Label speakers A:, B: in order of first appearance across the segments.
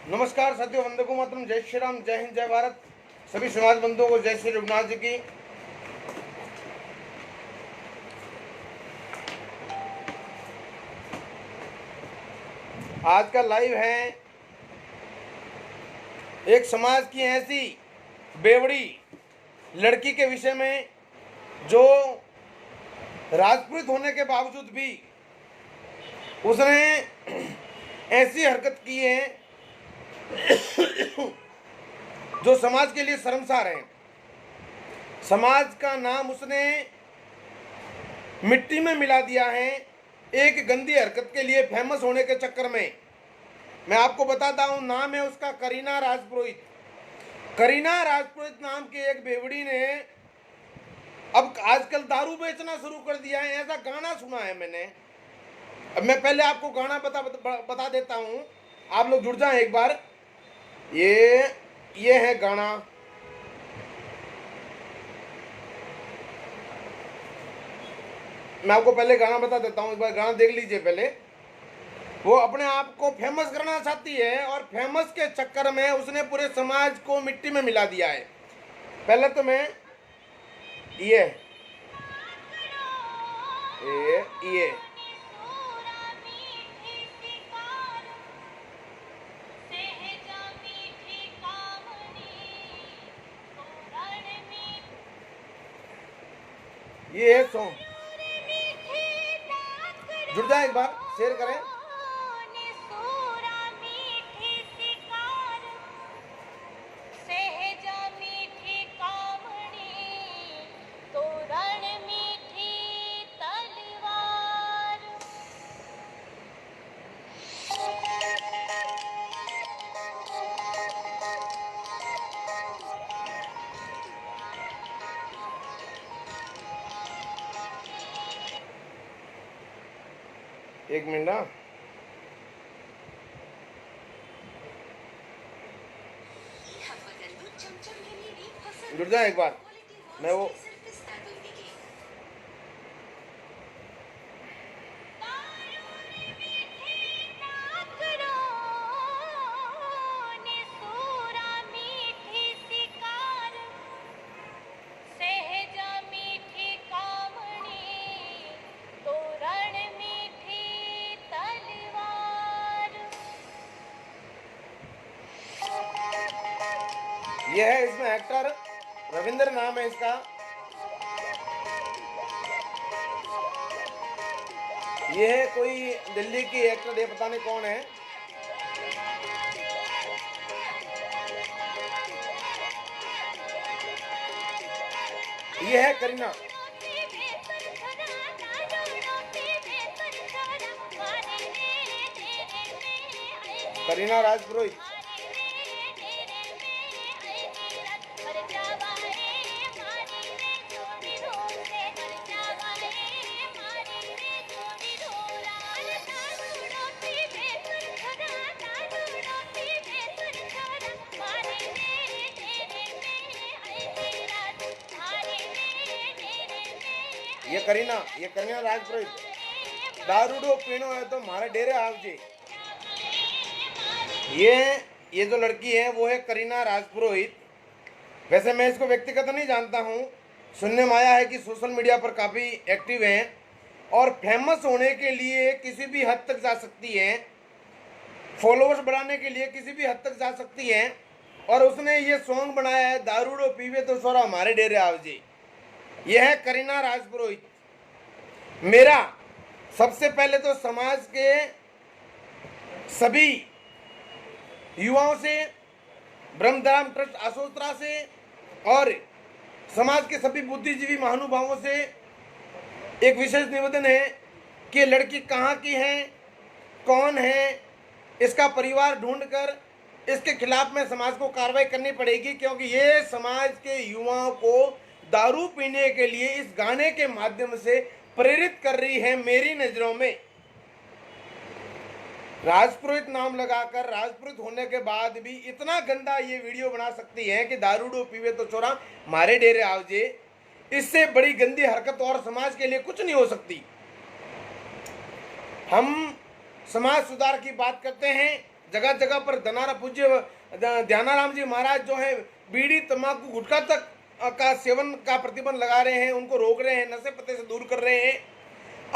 A: नमस्कार साथियों, वंदे मातरम, जय श्री राम, जय हिंद, जय भारत। सभी समाज बंधुओं को जय श्री रघुनाथ जी की। आज का लाइव है एक समाज की ऐसी बेवड़ी लड़की के विषय में जो राजपूत होने के बावजूद भी उसने ऐसी हरकत की है जो समाज के लिए शर्मसार है। समाज का नाम उसने मिट्टी में मिला दिया है एक गंदी हरकत के लिए, फेमस होने के चक्कर में। मैं आपको बताता हूं, नाम है उसका करीना राजपुरोहित। करीना राजपुरोहित नाम के एक बेवड़ी ने अब आजकल दारू बेचना शुरू कर दिया है। ऐसा गाना सुना है मैंने। अब मैं पहले आपको गाना बता देता हूं, आप लोग जुड़ जाएं एक बार। ये है गाना। मैं आपको पहले गाना बता देता हूं, एक बार गाना देख लीजिए पहले। वो अपने आप को फेमस करना चाहती है और फेमस के चक्कर में उसने पूरे समाज को मिट्टी में मिला दिया है। पहले तो मैं ये है सॉन्ग। जुड़ जाए एक बार, शेयर करें। एक मिनट ना, जुड़ जाए एक बार। मैं वो ये है, इसमें एक्टर रविंद्र नाम है इसका। ये है कोई दिल्ली की एक्टर, ये पता नहीं कौन है। ये है करीना। करीना राजपुरोहित। ये करीना राजपुरोहित। दारूडो पीनो है तो मारे डेरे आवजे। ये जो लड़की है वो है करीना राजपुरोहित। वैसे मैं इसको व्यक्तिगत नहीं जानता हूँ, सुनने में आया है कि सोशल मीडिया पर काफ़ी एक्टिव हैं और फेमस होने के लिए किसी भी हद तक जा सकती हैं, फॉलोअर्स बढ़ाने के लिए किसी भी हद तक जा सकती हैं। और उसने ये सॉन्ग बनाया है, दारूडो पीवे तो सोरा हमारे डेरे आवजे। यह है करीना राजपुरोहित। मेरा सबसे पहले तो समाज के सभी युवाओं से, ब्रह्मधाम ट्रस्ट आसोत्रा से और समाज के सभी बुद्धिजीवी महानुभावों से एक विशेष निवेदन है कि लड़की कहाँ की है, कौन है, इसका परिवार ढूंढकर इसके खिलाफ में समाज को कार्रवाई करनी पड़ेगी, क्योंकि ये समाज के युवाओं को दारू पीने के लिए इस गाने के माध्यम से प्रेरित कर रही है। मेरी नजरों में राजपुरोहित नाम लगाकर, राजपुरोहित होने के बाद भी इतना गंदा ये वीडियो बना सकती है कि दारूडो पीवे तो चोरा मारे डेरे आवजे। इससे बड़ी गंदी हरकत और समाज के लिए कुछ नहीं हो सकती। हम समाज सुधार की बात करते हैं जगह जगह पर धनारा पूज्य ध्यानाराम जी महाराज जो है बीड़ी तंबाकू गुटखा तक का सेवन का प्रतिबंध लगा रहे हैं, उनको रोक रहे हैं, नशे पत्ते से दूर कर रहे हैं।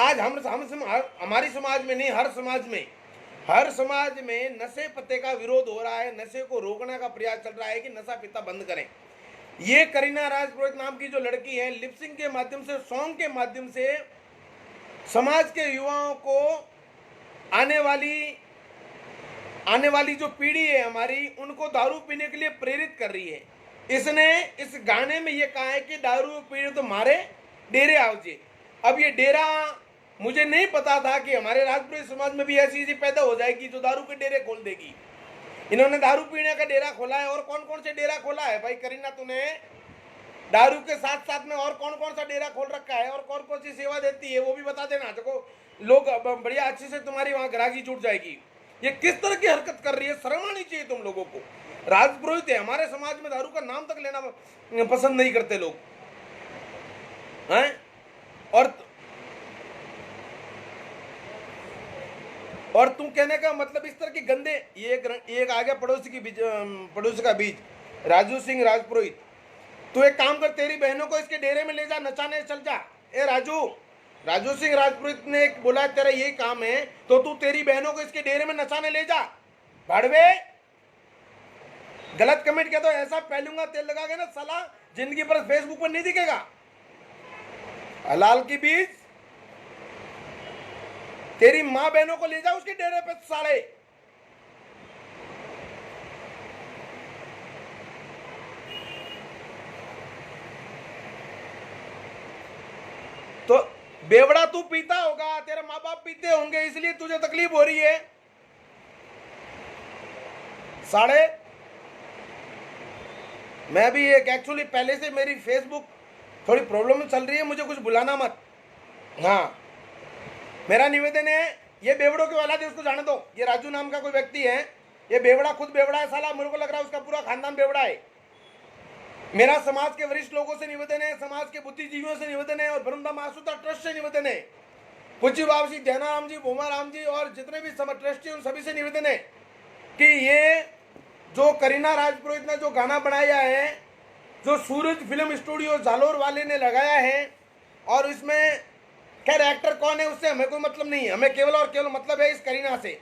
A: आज हमारी समाज में नहीं, हर समाज में नशे पत्ते का विरोध हो रहा है, नशे को रोकने का प्रयास चल रहा है कि नशा पीता बंद करें। ये करीना राजपुरोहित नाम की जो लड़की है, लिपसिंग के माध्यम से, सॉन्ग के माध्यम से समाज के युवाओं को आने वाली जो पीढ़ी है हमारी, उनको दारू पीने के लिए प्रेरित कर रही है। इसने इस गाने में ये कहा है कि दारू पीने तो मारे डेरे आवजे। अब ये डेरा मुझे नहीं पता था कि हमारे राजपुरी समाज में भी ऐसी चीज पैदा हो जाएगी जो दारू के डेरे खोल देगी। इन्होंने दारू पीने का डेरा खोला है। और कौन कौन से डेरा खोला है भाई करीना, तूने दारू के साथ साथ में और कौन कौन सा डेरा खोल रखा है और कौन कौन सी सेवा देती है वो भी बता देना। देखो लोग बढ़िया अच्छे से तुम्हारी वहां ग्राहकी जुट जाएगी। ये किस तरह की हरकत कर रही है, शर्म आनी चाहिए तुम लोगों को। राजपुरोहित है, हमारे समाज में दारू का नाम तक लेना पसंद नहीं करते लोग हैं। और तू कहने का मतलब इस तरह के गंदे, ये एक आ गया पड़ोसी का बीज राजू सिंह राजपुरोहित। तू एक काम कर, तेरी बहनों को इसके डेरे में ले जा, नचाने चल जा। ए राजू सिंह राजपुरोहित ने बोला तेरा यही काम है तो तू तेरी बहनों को इसके डेरे में नचाने ले जा। भाड़वे गलत कमेंट किया तो ऐसा फैलूंगा तेल लगा के ना साला, जिंदगी पर फेसबुक पर नहीं दिखेगा। हलाल की बीज, तेरी मां बहनों को ले जा उसके डेरे पे साले। तो बेवड़ा तू पीता होगा, तेरे माँ बाप पीते होंगे, इसलिए तुझे तकलीफ हो रही है साले। मैं भी एक एक्चुअली पहले से मेरी फेसबुक थोड़ी प्रॉब्लम चल रही है, मुझे कुछ बुलाना मत। हाँ, मेरा निवेदन है, ये बेवड़ों की औलाद है उसको जाने दो। ये राजू नाम का कोई व्यक्ति है, ये बेवड़ा, खुद बेवड़ा है साला। मेरे को लग रहा है उसका पूरा खानदान बेवड़ा है। मेरा समाज के वरिष्ठ लोगों से निवेदन है, समाज के बुद्धिजीवियों से निवेदन है और ब्रह्मधाम आशुता ट्रस्ट से निवेदन है, पूज्य बाबा जी ध्यानाराम जी, भोमाराम जी और जितने भी ट्रस्टी उन सभी से निवेदन है कि ये जो करीना राजपुरोहित ने जो गाना बनाया है, जो सूरज फिल्म स्टूडियो जालोर वाले ने लगाया है, और इसमें खैर एक्टर कौन है उससे हमें कोई मतलब नहीं है, हमें केवल और केवल मतलब है इस करीना से,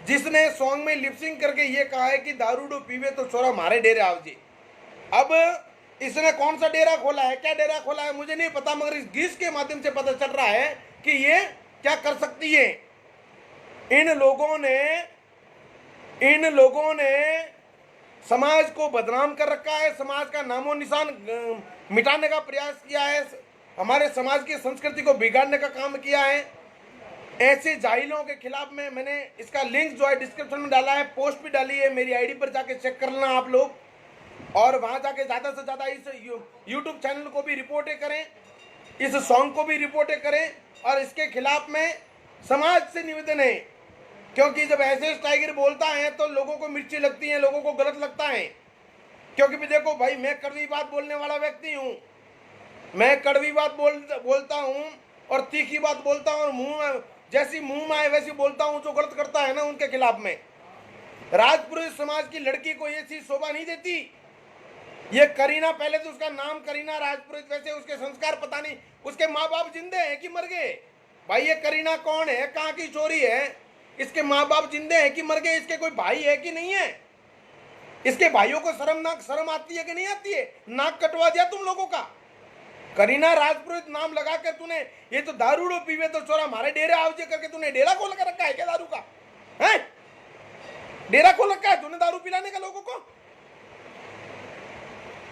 A: जिसने सॉन्ग में लिपसिंग करके ये कहा है कि दारू डो पीवे तो छोरा मारे डेरे आवजे। अब इसने कौन सा डेरा खोला है, क्या डेरा खोला है मुझे नहीं पता, मगर इस गीत के माध्यम से पता चल रहा है कि ये क्या कर सकती है। इन लोगों ने समाज को बदनाम कर रखा है, समाज का नामो निशान मिटाने का प्रयास किया है, हमारे समाज की संस्कृति को बिगाड़ने का काम किया है। ऐसे जाहिलों के खिलाफ में मैंने इसका लिंक जो है डिस्क्रिप्शन में डाला है, पोस्ट भी डाली है, मेरी आईडी पर जाके चेक कर लेना आप लोग, और वहां जाके ज्यादा से ज्यादा इस यूट्यूब चैनल को भी रिपोर्टें करें, इस सॉन्ग को भी रिपोर्टें करें, और इसके खिलाफ में समाज से निवेदन है, क्योंकि जब ऐसे टाइगर बोलता है तो लोगों को मिर्ची लगती है, लोगों को गलत लगता है। क्योंकि भी देखो भाई, मैं कड़वी बात बोलने वाला व्यक्ति हूँ, मैं कड़वी बात बोलता हूँ और तीखी बात बोलता हूँ, और जैसी मुंह में आए वैसी बोलता हूँ। जो गलत करता है ना उनके खिलाफ में, राजपुरोहित समाज की लड़की को ये चीज शोभा नहीं देती। ये करीना, पहले तो उसका नाम करीना राजपुरोहित, वैसे उसके संस्कार पता नहीं, उसके माँ बाप जिंदे हैं कि मर गए भाई? ये करीना कौन है, कहाँ की चोरी है? इसके माँ बाप जिंदे हैं कि मर गए? इसके कोई भाई है कि नहीं है? इसके भाइयों को शर्म आती है कि नहीं आती है? नाक कटवा दिया तुम लोगों का। करीना राजपुरोहित नाम लगा कर तूने, ये तो दारूड़ो पीवे तो चोरा मारे डेरे आवजे करके तूने डेरा खोल कर रखा है क्या दारू का? है डेरा खोल रखा है तूने दारू पिलाने का लोगों को।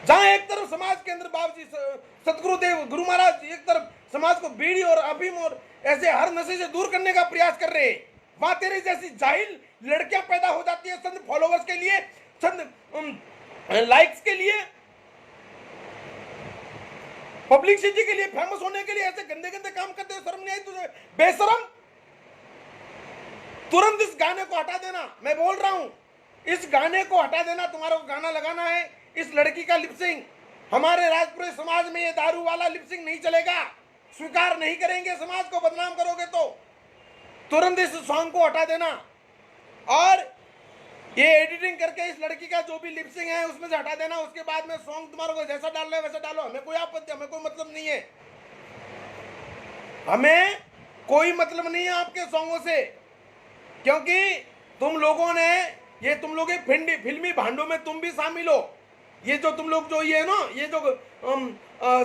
A: जहां एक तरफ समाज के अंदर बाबू जी सतगुरुदेव गुरु महाराज एक तरफ समाज को बीड़ी और अफीम और ऐसे हर नशे से दूर करने का प्रयास कर रहे हैं, वहां तेरे जैसी जाहिल लड़कियां पैदा हो जाती है चंद फॉलोवर्स के लिए, चंद लाइक्स के लिए, पब्लिसिटी के लिए, फेमस होने के लिए ऐसे गंदे गंदे काम करते हो। शर्म नहीं आई तुझे बेशरम? तुरंत इस गाने को हटा देना, मैं बोल रहा हूं, इस गाने को हटा देना। तुम्हारा गाना लगाना है इस लड़की का लिपसिंग। हमारे राजपुरी समाज में ये दारू वाला लिपसिंग नहीं चलेगा, स्वीकार नहीं करेंगे। समाज को बदनाम करोगे तो तुरंत इस सॉन्ग को हटा देना। और ये एडिटिंग करके इस लड़की का जो भी लिपसिंग है उसमें से हटा देना, उसके बाद में सॉन्ग तुम्हारे को जैसा डालना है वैसा डालो, हमें कोई आपत्ति, हमें कोई मतलब नहीं है, हमें कोई मतलब नहीं है आपके सॉन्गों से, क्योंकि तुम लोगों ने ये, तुम लोग एक फिल्मी भांडों में तुम भी शामिल हो। ये जो तुम लोग जो ये ना, ये जो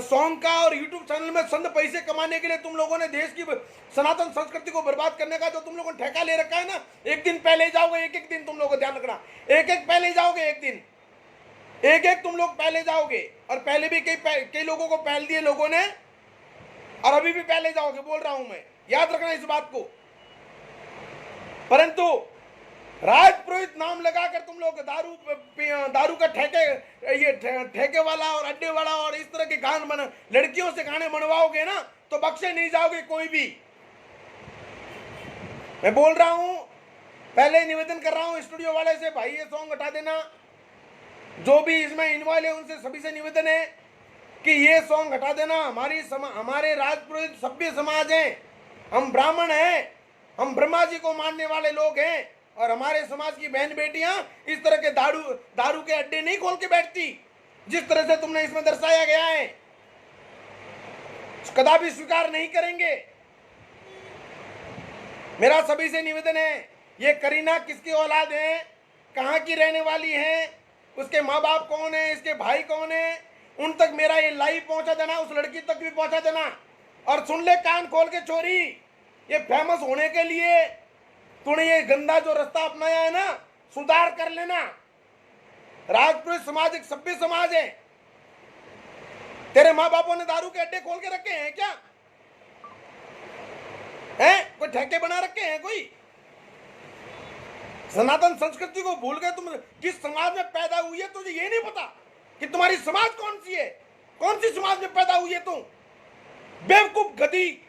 A: सॉन्ग का और यूट्यूब चैनल में चंद पैसे कमाने के लिए तुम लोगों ने देश की सनातन संस्कृति को बर्बाद करने का जो तुम लोगों ने ठेका ले रखा है ना, एक दिन पहले जाओगे, एक एक दिन तुम लोगों को ध्यान रखना, एक एक पहले जाओगे, एक दिन एक एक तुम लोग पहले जाओगे, और पहले भी कई लोगों को पहल दिए लोगों ने, और अभी भी पहले जाओगे, बोल रहा हूं मैं, याद रखना इस बात को। परंतु राजपुरोहित नाम लगाकर तुम लोग दारू का ठेके वाला और अड्डे वाला और इस तरह के लड़कियों से गाने बनवाओगे ना, तो बख्शे नहीं जाओगे कोई भी। मैं बोल रहा हूं, पहले निवेदन कर रहा हूं स्टूडियो वाले से, भाई ये सॉन्ग हटा देना, जो भी इसमें इन्वॉल्व है उनसे सभी से निवेदन है कि ये सॉन्ग हटा देना। हमारे राजपुरोहित सभ्य समाज है, हम ब्राह्मण हैं, हम ब्रह्मा जी को मानने वाले लोग हैं, और हमारे समाज की बहन बेटियां इस तरह के दारू के अड्डे नहीं खोल के बैठती, जिस तरह से तुमने इसमें दर्शाया गया है, कदापि स्वीकार नहीं करेंगे। मेरा सभी से निवेदन है, ये करीना किसकी औलाद है, कहां की रहने वाली है, उसके माँ बाप कौन है, इसके भाई कौन है, उन तक मेरा ये लाइव पहुंचा देना, उस लड़की तक भी पहुंचा देना। और सुन ले कान खोल के चोरी, ये फेमस होने के लिए तूने ये गंदा जो रास्ता अपनाया है ना, सुधार कर लेना। राजपुरोहित समाज एक सभ्य समाज है। तेरे माँ बापों ने दारू के अड्डे खोल के रखे हैं क्या? हैं? कोई ठेके बना रखे हैं कोई? सनातन संस्कृति को भूल गए तुम। किस समाज में पैदा हुई है तुझे ये नहीं पता कि तुम्हारी समाज कौन सी है? कौन सी समाज में पैदा हुई है तुम? बेवकूफ गधी।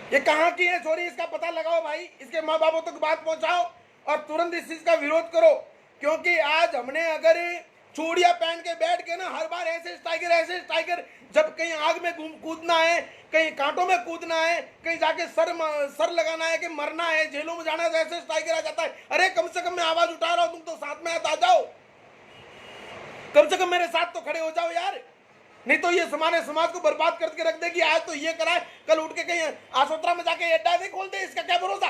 A: ये कहां की है छोरी, इसका पता लगाओ भाई, इसके माँ बापों तक बात पहुंचाओ और तुरंत इस चीज का विरोध करो। क्योंकि आज हमने अगर चूड़ियां पहन के बैठ के ना हर बार ऐसे टाइगर, जब कहीं आग में कूदना है, कहीं कांटों में कूदना है, कहीं जाके सर लगाना है कि मरना है, जेलों में जाना है, तो ऐसे टाइगर आ जाता है। अरे कम से कम मैं आवाज उठा रहा हूं, तुम तो साथ में आ जाओ, कम से कम मेरे साथ तो खड़े हो जाओ यार। नहीं तो ये हमारे समाज को बर्बाद करके रख देगी। आज तो ये कराए, कल उठ के कहीं आसोत्रा में जाके अड्डा नहीं खोलते, इसका क्या भरोसा।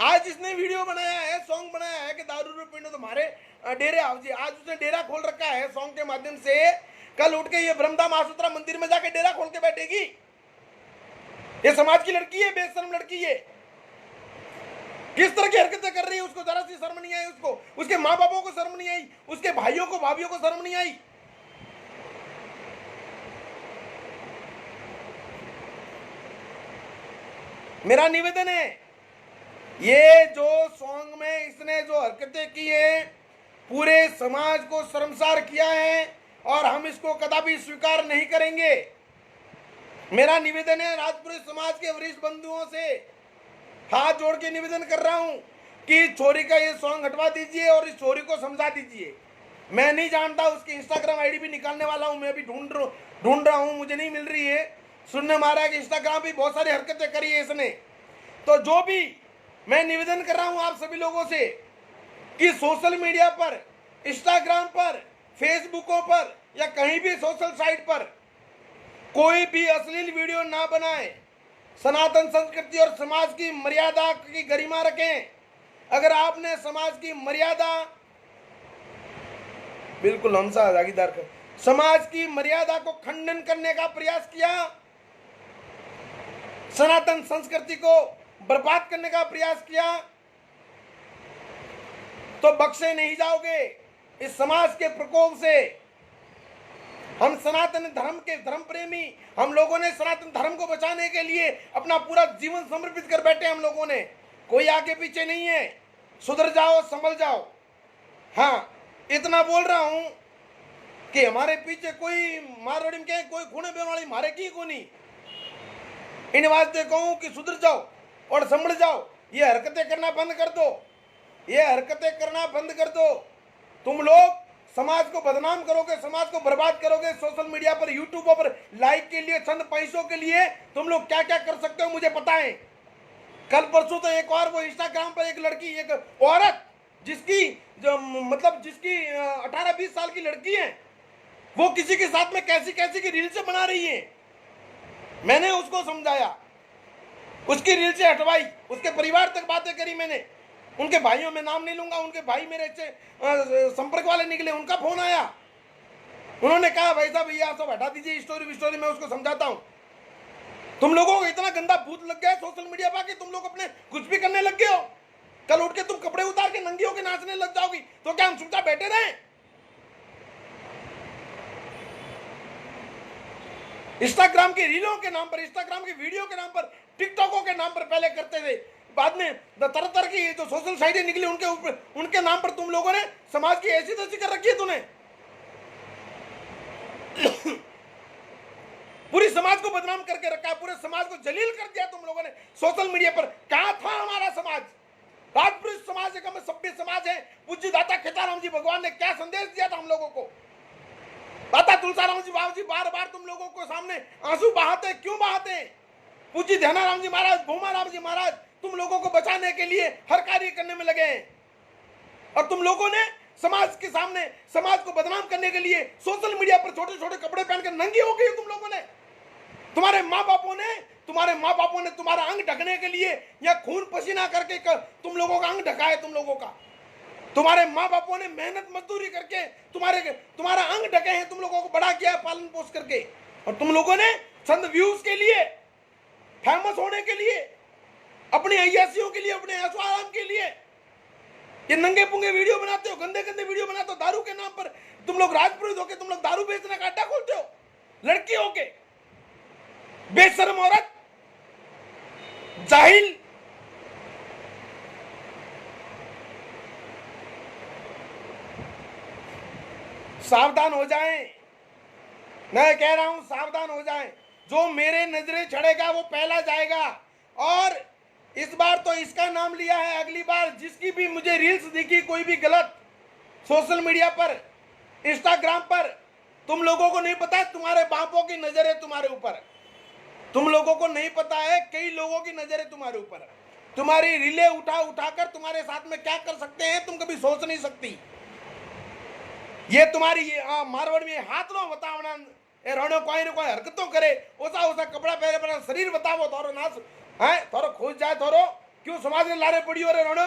A: आज इसने वीडियो बनाया है, सॉन्ग बनाया है कि दारू पीने तुम्हारे डेरे आओ जी, आज उसने डेरा खोल रखा है सॉन्ग के माध्यम से। कल उठ के ये ब्रह्मधाम आसोत्रा मंदिर में जाके डेरा खोल के बैठेगी। ये समाज की लड़की है, बेशर्म लड़की है। किस तरह की हरकतें कर रही है, उसको जरा सी शर्म नहीं आई, उसको, उसके माँ बापों को शर्म नहीं आई, उसके भाइयों को भाभियों को शर्म नहीं आई। मेरा निवेदन है, ये जो सॉन्ग में इसने जो हरकतें की है, पूरे समाज को शर्मसार किया है और हम इसको कदापि स्वीकार नहीं करेंगे। मेरा निवेदन है राजपुरोहित समाज के वरिष्ठ बंधुओं से, हाथ जोड़ के निवेदन कर रहा हूं कि छोरी का ये सॉन्ग हटवा दीजिए और इस छोरी को समझा दीजिए। मैं नहीं जानता, उसकी इंस्टाग्राम आईडी भी निकालने वाला हूं, मैं भी ढूंढ रहा हूं, मुझे नहीं मिल रही है। सुनने मारा कि इंस्टाग्राम भी बहुत सारी हरकतें करी है इसने। तो जो भी मैं निवेदन कर रहा हूं आप सभी लोगों से कि सोशल मीडिया पर, इंस्टाग्राम पर, फेसबुकों पर या कहीं भी सोशल साइट पर कोई भी अश्लील वीडियो ना बनाए। सनातन संस्कृति और समाज की मर्यादा की गरिमा रखें। अगर आपने समाज की मर्यादा, बिल्कुल हमसा जागीदार कर, समाज की मर्यादा को खंडन करने का प्रयास किया, सनातन संस्कृति को बर्बाद करने का प्रयास किया, तो बख्शे नहीं जाओगे। इस समाज के प्रकोप से हम सनातन धर्म के धर्म प्रेमी, हम लोगों ने सनातन धर्म को बचाने के लिए अपना पूरा जीवन समर्पित कर बैठे। हम लोगों ने, कोई आगे पीछे नहीं है। सुधर जाओ, संभल जाओ। हाँ, इतना बोल रहा हूं कि हमारे पीछे कोई मारवाड़ी में क्या, कोई खूने बेवाड़ी मारे की को नहीं। इन वास्ते कहूं कि सुधर जाओ और संभल जाओ। ये हरकतें करना बंद कर दो, ये हरकतें करना बंद कर दो। तुम लोग समाज को बदनाम करोगे, समाज को बर्बाद करोगे। सोशल मीडिया पर, यूट्यूब पर लाइक के लिए, चंद पैसों के लिए तुम लोग क्या क्या कर सकते हो मुझे पता है। कल परसों तो एक और वो इंस्टाग्राम पर एक लड़की, एक औरत जिसकी जो मतलब जिसकी 18-20 साल की लड़की है, वो किसी के साथ में कैसी कैसी की रील से बना रही है। मैंने उसको समझाया, उसकी रील से हटवाई, उसके परिवार तक बातें करी मैंने। उनके भाइयों में नाम नहीं लूंगा, उनके भाई मेरे अच्छे संपर्क वाले निकले, उनका फोन आया, उन्होंने कहा भाई साहब भैया सब हटा दीजिए स्टोरी। मैं उसको समझाता हूं, तुम लोगों को इतना गंदा भूत लग गया सोशल मीडिया पर कि तुम लोग अपने कुछ भी करने लग गए हो। कल उठ के तुम कपड़े उतार के नंगी होके नाचने लग जाओगी तो क्या हम चुपचाप बैठे रहें? इंस्टाग्राम की रीलों के नाम पर, इंस्टाग्राम की वीडियो के नाम पर, टिकटॉकों के नाम पर पहले करते थे, बाद में तरह तरह की जो सोशल साइटें निकली उनके ऊपर, उनके नाम पर तुम लोगों ने समाज की ऐसी तैसी कर रखी है। तूने पूरी समाज को बदनाम करके रखा है, पूरे समाज को जलील कर दिया तुम लोगों ने सोशल मीडिया पर। कहां था हमारा समाज? राजपुरुष समाज एक हमें सभ्य समाज है। पूज्य दाता खेताराम जी भगवान ने क्या संदेश दिया था हम लोगों को? दाता तुलसाराम जी बाबू जी बार बार तुम लोगों को सामने आंसू बहाते, क्यों बहाते? पूज्य ध्यानाराम जी महाराज, भूमाराम जी महाराज तुम लोगों को बचाने के लिए हर कार्य करने में लगे हैं, और तुम लोगों ने समाज के सामने समाज को बदनाम करने के लिए सोशल मीडिया पर छोटे छोटे कपड़े पहनकर नंगी हो गई तुम लोगों ने। तुम्हारे माँ बापों ने तुम्हारा अंग ढकने के लिए या खून पसीना करके तुम लोगों का अंग ढका है। तुम लोगों का, तुम्हारे माँ बापों ने मेहनत मजदूरी करके तुम्हारा अंग ढके हैं, तुम लोगों को बड़ा किया है पालन पोष करके। और तुम लोगों ने चंद व्यूज के लिए, फेमस होने के लिए, अपनी अय्यासियों के लिए, अपने ऐशो आराम के लिए ये नंगे पुंगे वीडियो बनाते हो, गंदे गंदे वीडियो बनाते हो। दारू के नाम पर तुम लोग राजपुरोहित होके तुम लोग दारू बेचने का अड्डा खोलते हो, लड़की होके। बेशर्म औरत, जाहिल। सावधान हो जाएं, मैं कह रहा हूं सावधान हो जाएं। जो मेरे नजरे चढ़ेगा वो पहला जाएगा। और इस बार तो इसका नाम लिया है, अगली बार जिसकी भी मुझे रील्स दिखी कोई भी गलत सोशल मीडिया पर, इंस्टाग्राम पर, तुम लोगों को नहीं पता, तुम्हारे बापों की नजर है तुम्हारे ऊपर। तुम लोगों को नहीं पता है, कई लोगों की नजर है तुम्हारे ऊपर। तुम्हारी रीलें उठाकर तुम्हारे साथ में क्या कर सकते हैं तुम कभी सोच नहीं सकती। ये तुम्हारी मारवाड़ में हाथ नो बतावना ए रणो कोई न कोई हरकतों करे, ओसा ओसा कपड़ा पहरे पर शरीर बतावो, थारो नाश है, थारो खोज जाए थारो। क्यों समाज ने लारे पड़ी हो रे रणो?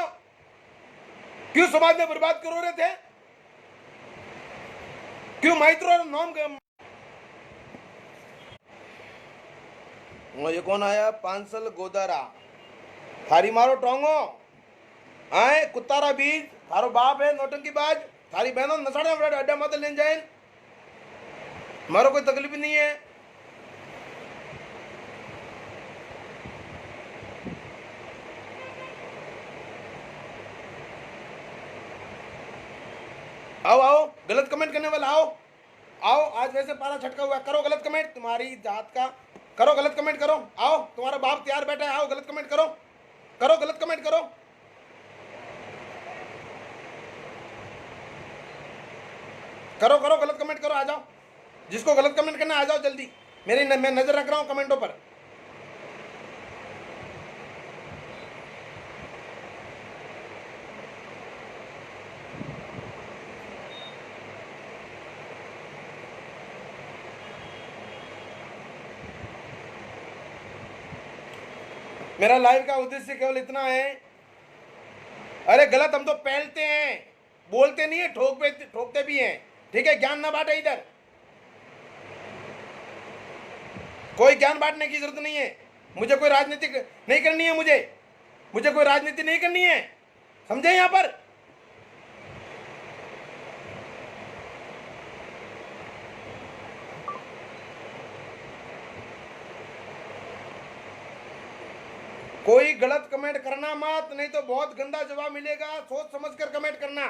A: क्यों समाज ने बर्बाद करो रहे थे? क्यों माइत्रो नाम? ये कौन आया? पांसल गोदारा थारी मारो टोंगो आए कुत्तारा बीज, थारो बाप है नौटंकी बाज, थारी बहनों नसाड़े अड्डा मत ले जाए, मारो कोई तकलीफ नहीं है। आओ आओ गलत कमेंट करने वाला आओ आओ, आज वैसे पारा छटका हुआ, करो गलत कमेंट, तुम्हारी जात का करो, गलत कमेंट करो। आओ तुम्हारा बाप तैयार बैठा है, आओ गलत कमेंट करो, करो गलत कमेंट करो। करो करो गलत कमेंट करो, आ जाओ, जिसको गलत कमेंट करना आ जाओ जल्दी। मैं नजर रख रहा हूं कमेंटों पर। मेरा लाइव का उद्देश्य केवल इतना है, अरे गलत हम तो पहलते हैं, बोलते नहीं है, ठोकते भी हैं, ठीक है? ज्ञान ना बांटे इधर, कोई ज्ञान बांटने की जरूरत नहीं है। मुझे कोई राजनीति नहीं करनी है, मुझे कोई राजनीति नहीं करनी है, समझे? यहां पर कोई गलत कमेंट करना मत, नहीं तो बहुत गंदा जवाब मिलेगा। सोच समझकर कमेंट करना।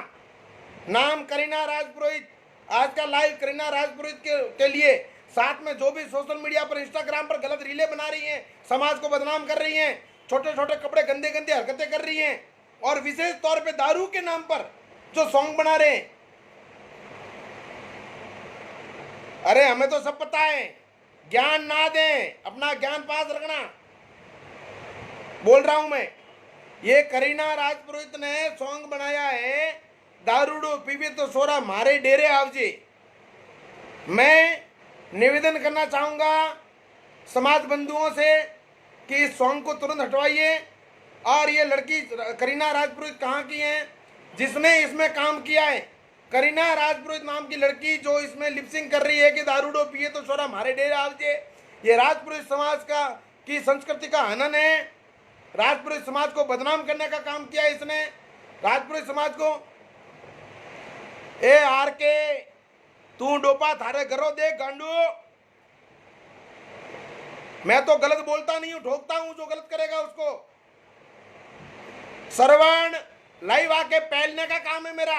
A: नाम करीना राजपुरोहित, आज का लाइव करीना राजपुरोहित के लिए। साथ में जो भी सोशल मीडिया पर, इंस्टाग्राम पर गलत रीलें बना रही हैं, समाज को बदनाम कर रही हैं, छोटे छोटे कपड़े, गंदे गंदे हरकतें कर रही हैं, और विशेष तौर पे दारू के नाम पर जो सॉन्ग बना रहे हैं, अरे हमें तो सब पता है। ज्ञान ना दें, अपना ज्ञान पास रखना। बोल रहा हूं मैं। ये करीना राजपुरोहित ने सॉन्ग बनाया है, दारूडो पीवे तो सोरा मारे डेरे आवजे। मैं निवेदन करना चाहूंगा समाज बंधुओं से कि इस सॉन्ग को तुरंत हटवाइए। और ये लड़की करीना राजपुरोहित कहाँ की है जिसने इसमें काम किया है? करीना राजपुरोहित नाम की लड़की जो इसमें लिपसिंग कर रही है कि दारूडो पिए तो सोरा मारे डेरे आवजे। ये राजपुरोहित समाज का की संस्कृति का हनन है। राजपुरोहित समाज को बदनाम करने का काम किया इसने। राजपुरोहित समाज को ए आर के तू डोपा थारे घरों दे गांडू। मैं तो गलत बोलता नहीं हूं, ठोकता हूं जो गलत करेगा उसको। श्रवण लाइव आके पहलने का काम है मेरा।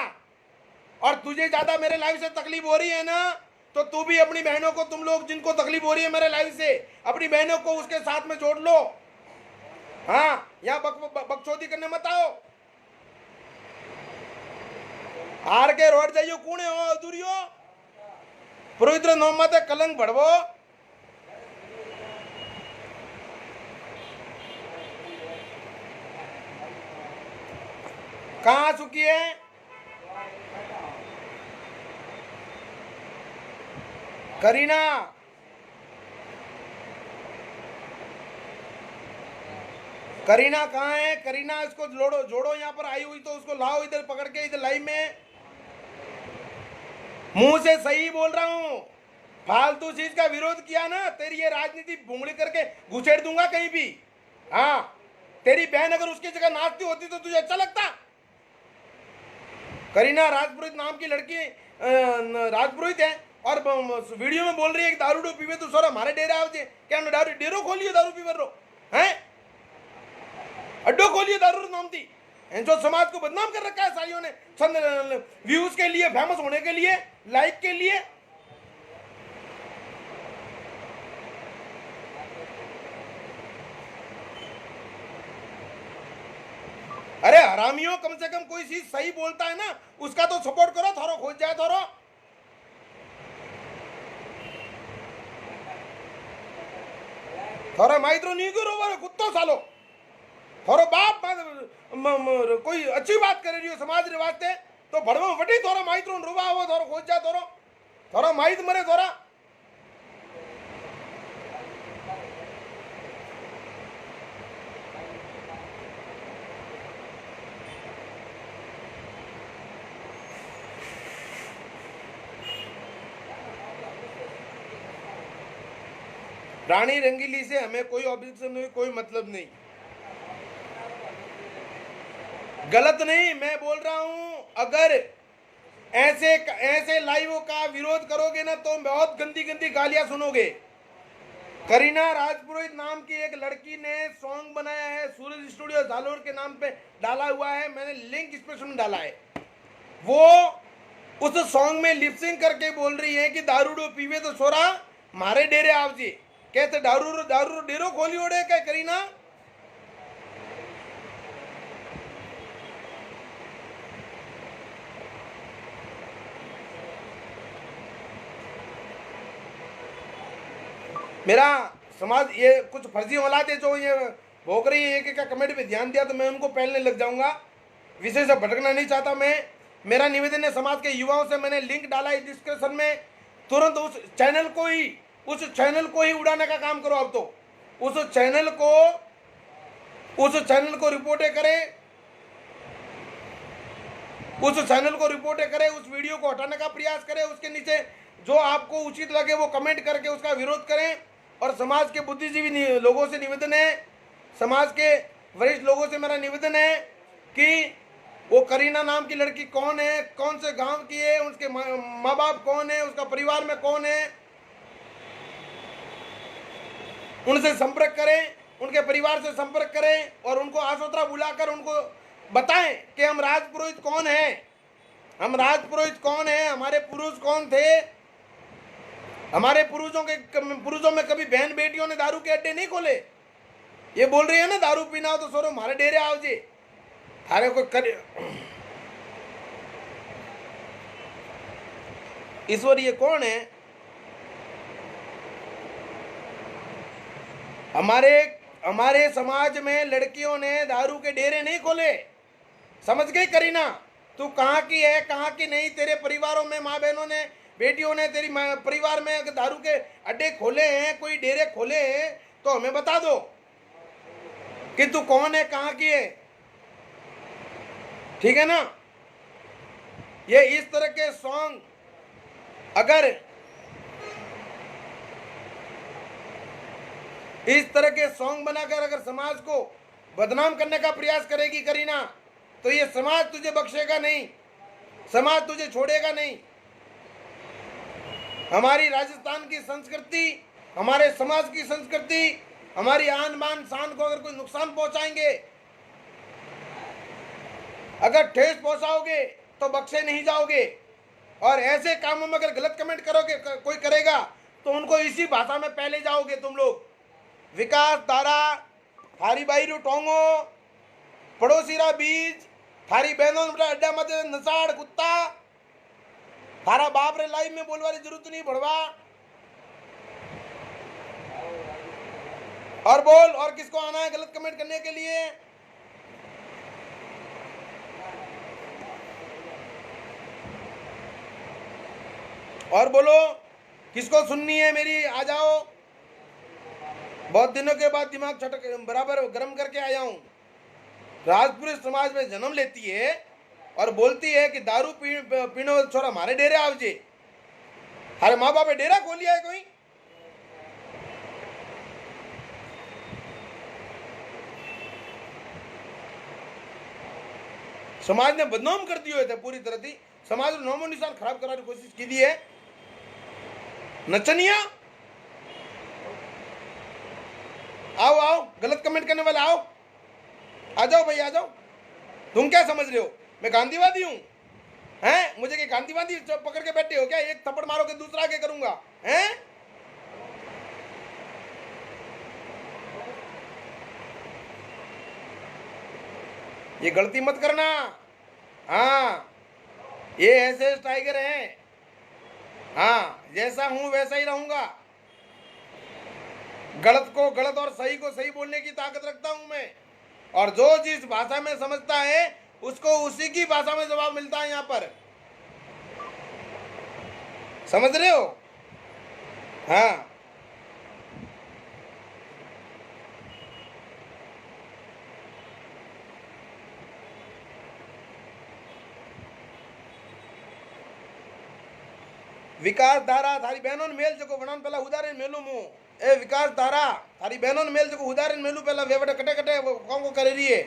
A: और तुझे ज्यादा मेरे लाइव से तकलीफ हो रही है ना, तो तू भी अपनी बहनों को, तुम लोग जिनको तकलीफ हो रही है मेरे लाइव से, अपनी बहनों को उसके साथ में जोड़ लो। हाँ, यहाँ बकचोदी करने मत आओ। आर के रोड जाइयो कूने हो अधूरियो पुरोहित नोमत कलंक बढ़वो। कहां आ चुकी है? करीना करीना कहाँ है? करीना इसको जोड़ो, जोड़ो। यहाँ पर आई हुई तो उसको लाओ इधर पकड़ के, इधर लाइव में। मुंह से सही बोल रहा हूं। फालतू चीज का विरोध किया ना, तेरी ये राजनीति भूंगड़ी करके घुसेड़ दूंगा कहीं भी। हाँ, तेरी बहन अगर उसकी जगह नाचती होती तो तुझे अच्छा लगता? करीना राजपुरोहित नाम की लड़की राजपुरोहित है और वीडियो में बोल रही है कि दारू पीवे तो सोरा हमारे डेरा आवजे। क्या दारू डेरो खोलिए, दारू पीवर रो हैं, अड्डो खोलिए दारू नाम थी। जो समाज को बदनाम कर रखा है सालियों ने, चंद व्यूज के लिए, फेमस होने के लिए, लाइक के लिए। अरे हरामियों, कम से कम कोई चीज सही बोलता है ना, उसका तो सपोर्ट करो। थोड़ा खोज जाए थोड़ा। थोड़ा माइत्रो नहीं करो कुत्तो सालो। थोड़ा बाप कोई अच्छी बात कर रही हो समाज रे वास्ते तो भड़वा वटी थोड़ा माइत्रो रुवा हो, थोड़ा खोज जा थोड़ा माइत मरे थोड़ा। रानी रंगीली से हमें कोई ऑब्जेक्शन नहीं, कोई मतलब नहीं, गलत नहीं। मैं बोल रहा हूं अगर ऐसे लाइवों का विरोध करोगे ना तो बहुत गंदी गंदी गालियां सुनोगे। करीना राजपुरोहित नाम की एक लड़की ने सॉन्ग बनाया है, सूरज स्टूडियो जालोर के नाम पे डाला हुआ है। मैंने लिंक स्पेशल में डाला है। वो उस सॉन्ग में लिपसिंग करके बोल रही है कि दारूडो पीवे तो सोरा मारे डेरे आवजी। कहते दारू दारू डेरो खोली ओढ़े क्या करीना? मेरा समाज ये कुछ फर्जी औलाद है जो ये भोग रही है, एक कमेटी पे ध्यान दिया तो मैं उनको पहलने लग जाऊंगा। विषय से भटकना नहीं चाहता मैं। मेरा निवेदन है समाज के युवाओं से, मैंने लिंक डाला है डिस्क्रिप्शन में, तुरंत उस चैनल को ही उड़ाने का काम करो। अब तो उस चैनल को रिपोर्टें करें, उस वीडियो को हटाने का प्रयास करें, उसके नीचे जो आपको उचित लगे वो कमेंट करके उसका विरोध करें। और समाज के बुद्धिजीवी लोगों से निवेदन है, समाज के वरिष्ठ लोगों से मेरा निवेदन है कि वो करीना नाम की लड़की कौन है, कौन से गांव की है, उसके माँ बाप कौन है, उसका परिवार में कौन है, उनसे संपर्क करें, उनके परिवार से संपर्क करें और उनको आसोतरा बुलाकर उनको बताएं कि हम राजपुरोहित कौन है, हमारे पुरुष कौन थे। हमारे पुरुषों में कभी बहन बेटियों ने दारू के अड्डे नहीं खोले। ये बोल रही है ना दारू पीना हो तो सोरो हमारे डेरे आओ जी। थारे को कर ईश्वर ये कौन है? हमारे समाज में लड़कियों ने दारू के डेरे नहीं खोले। समझ गई करीना? तू कहाँ की है, कहाँ की नहीं? तेरे परिवारों में माँ बहनों ने, बेटियों ने, तेरी परिवार में अगर दारू के अड्डे खोले हैं, कोई डेरे खोले हैं, तो हमें बता दो कि तू कौन है, कहाँ की है। ठीक है ना? ये इस तरह के सॉन्ग अगर इस तरह के सॉन्ग बनाकर अगर समाज को बदनाम करने का प्रयास करेगी करीना, तो ये समाज तुझे बख्शेगा नहीं, समाज तुझे छोड़ेगा नहीं। हमारी राजस्थान की संस्कृति, हमारे समाज की संस्कृति, हमारी आन बान शान को अगर कोई नुकसान पहुंचाएंगे, अगर ठेस पहुंचाओगे तो बख्शे नहीं जाओगे। और ऐसे कामों में अगर गलत कमेंट करोगे, कोई करेगा, तो उनको इसी भाषा में पहले जाओगे तुम लोग। विकास धारा, थारी बाई रू टोंगो, पड़ोसी रा बीज, थारी बहनों अड्डा मत नसाड़ कुत्ता, थारा बाप रे लाइव में बोलवारी जरूरत नहीं भड़वा। और बोल, और किसको आना है गलत कमेंट करने के लिए? और बोलो, किसको सुननी है मेरी? आ जाओ। बहुत दिनों के बाद दिमाग छटक बराबर गर्म करके आया हूं। राजपुरी समाज में जन्म लेती है और बोलती है कि दारू पीनो छोरा हमारे डेरे आवजे। अरे माँ बाप डेरा खोल लिया है कोई? समाज ने बदनाम कर दियो है पूरी तरह थी। समाज ने नामो निशान खराब कराने की कोशिश की दी है। नचनिया, आओ आओ, गलत कमेंट करने वाले आओ, आ जाओ भाई, आ जाओ। तुम क्या समझ रहे हो मैं गांधीवादी हूं? हैं? मुझे कि गांधीवादी पकड़ के बैठे हो क्या? एक थप्पड़ मारोगे दूसरा आगे करूंगा, हैं? ये गलती मत करना। हाँ, ये ऐसे टाइगर हैं। हाँ, जैसा हूं वैसा ही रहूंगा। गलत को गलत और सही को सही बोलने की ताकत रखता हूं मैं। और जो जिस भाषा में समझता है उसको उसी की भाषा में जवाब मिलता है यहां पर। समझ रहे हो? हाँ, विकास धारा थारी बहनों ने मेल जो वनान पहला उदाहरण मेलू मु। ए विकास धारा थारी बहनों ने मेल जो उदाहरण मेलू पहला वेवट कटे कटे कौन को करे रही है।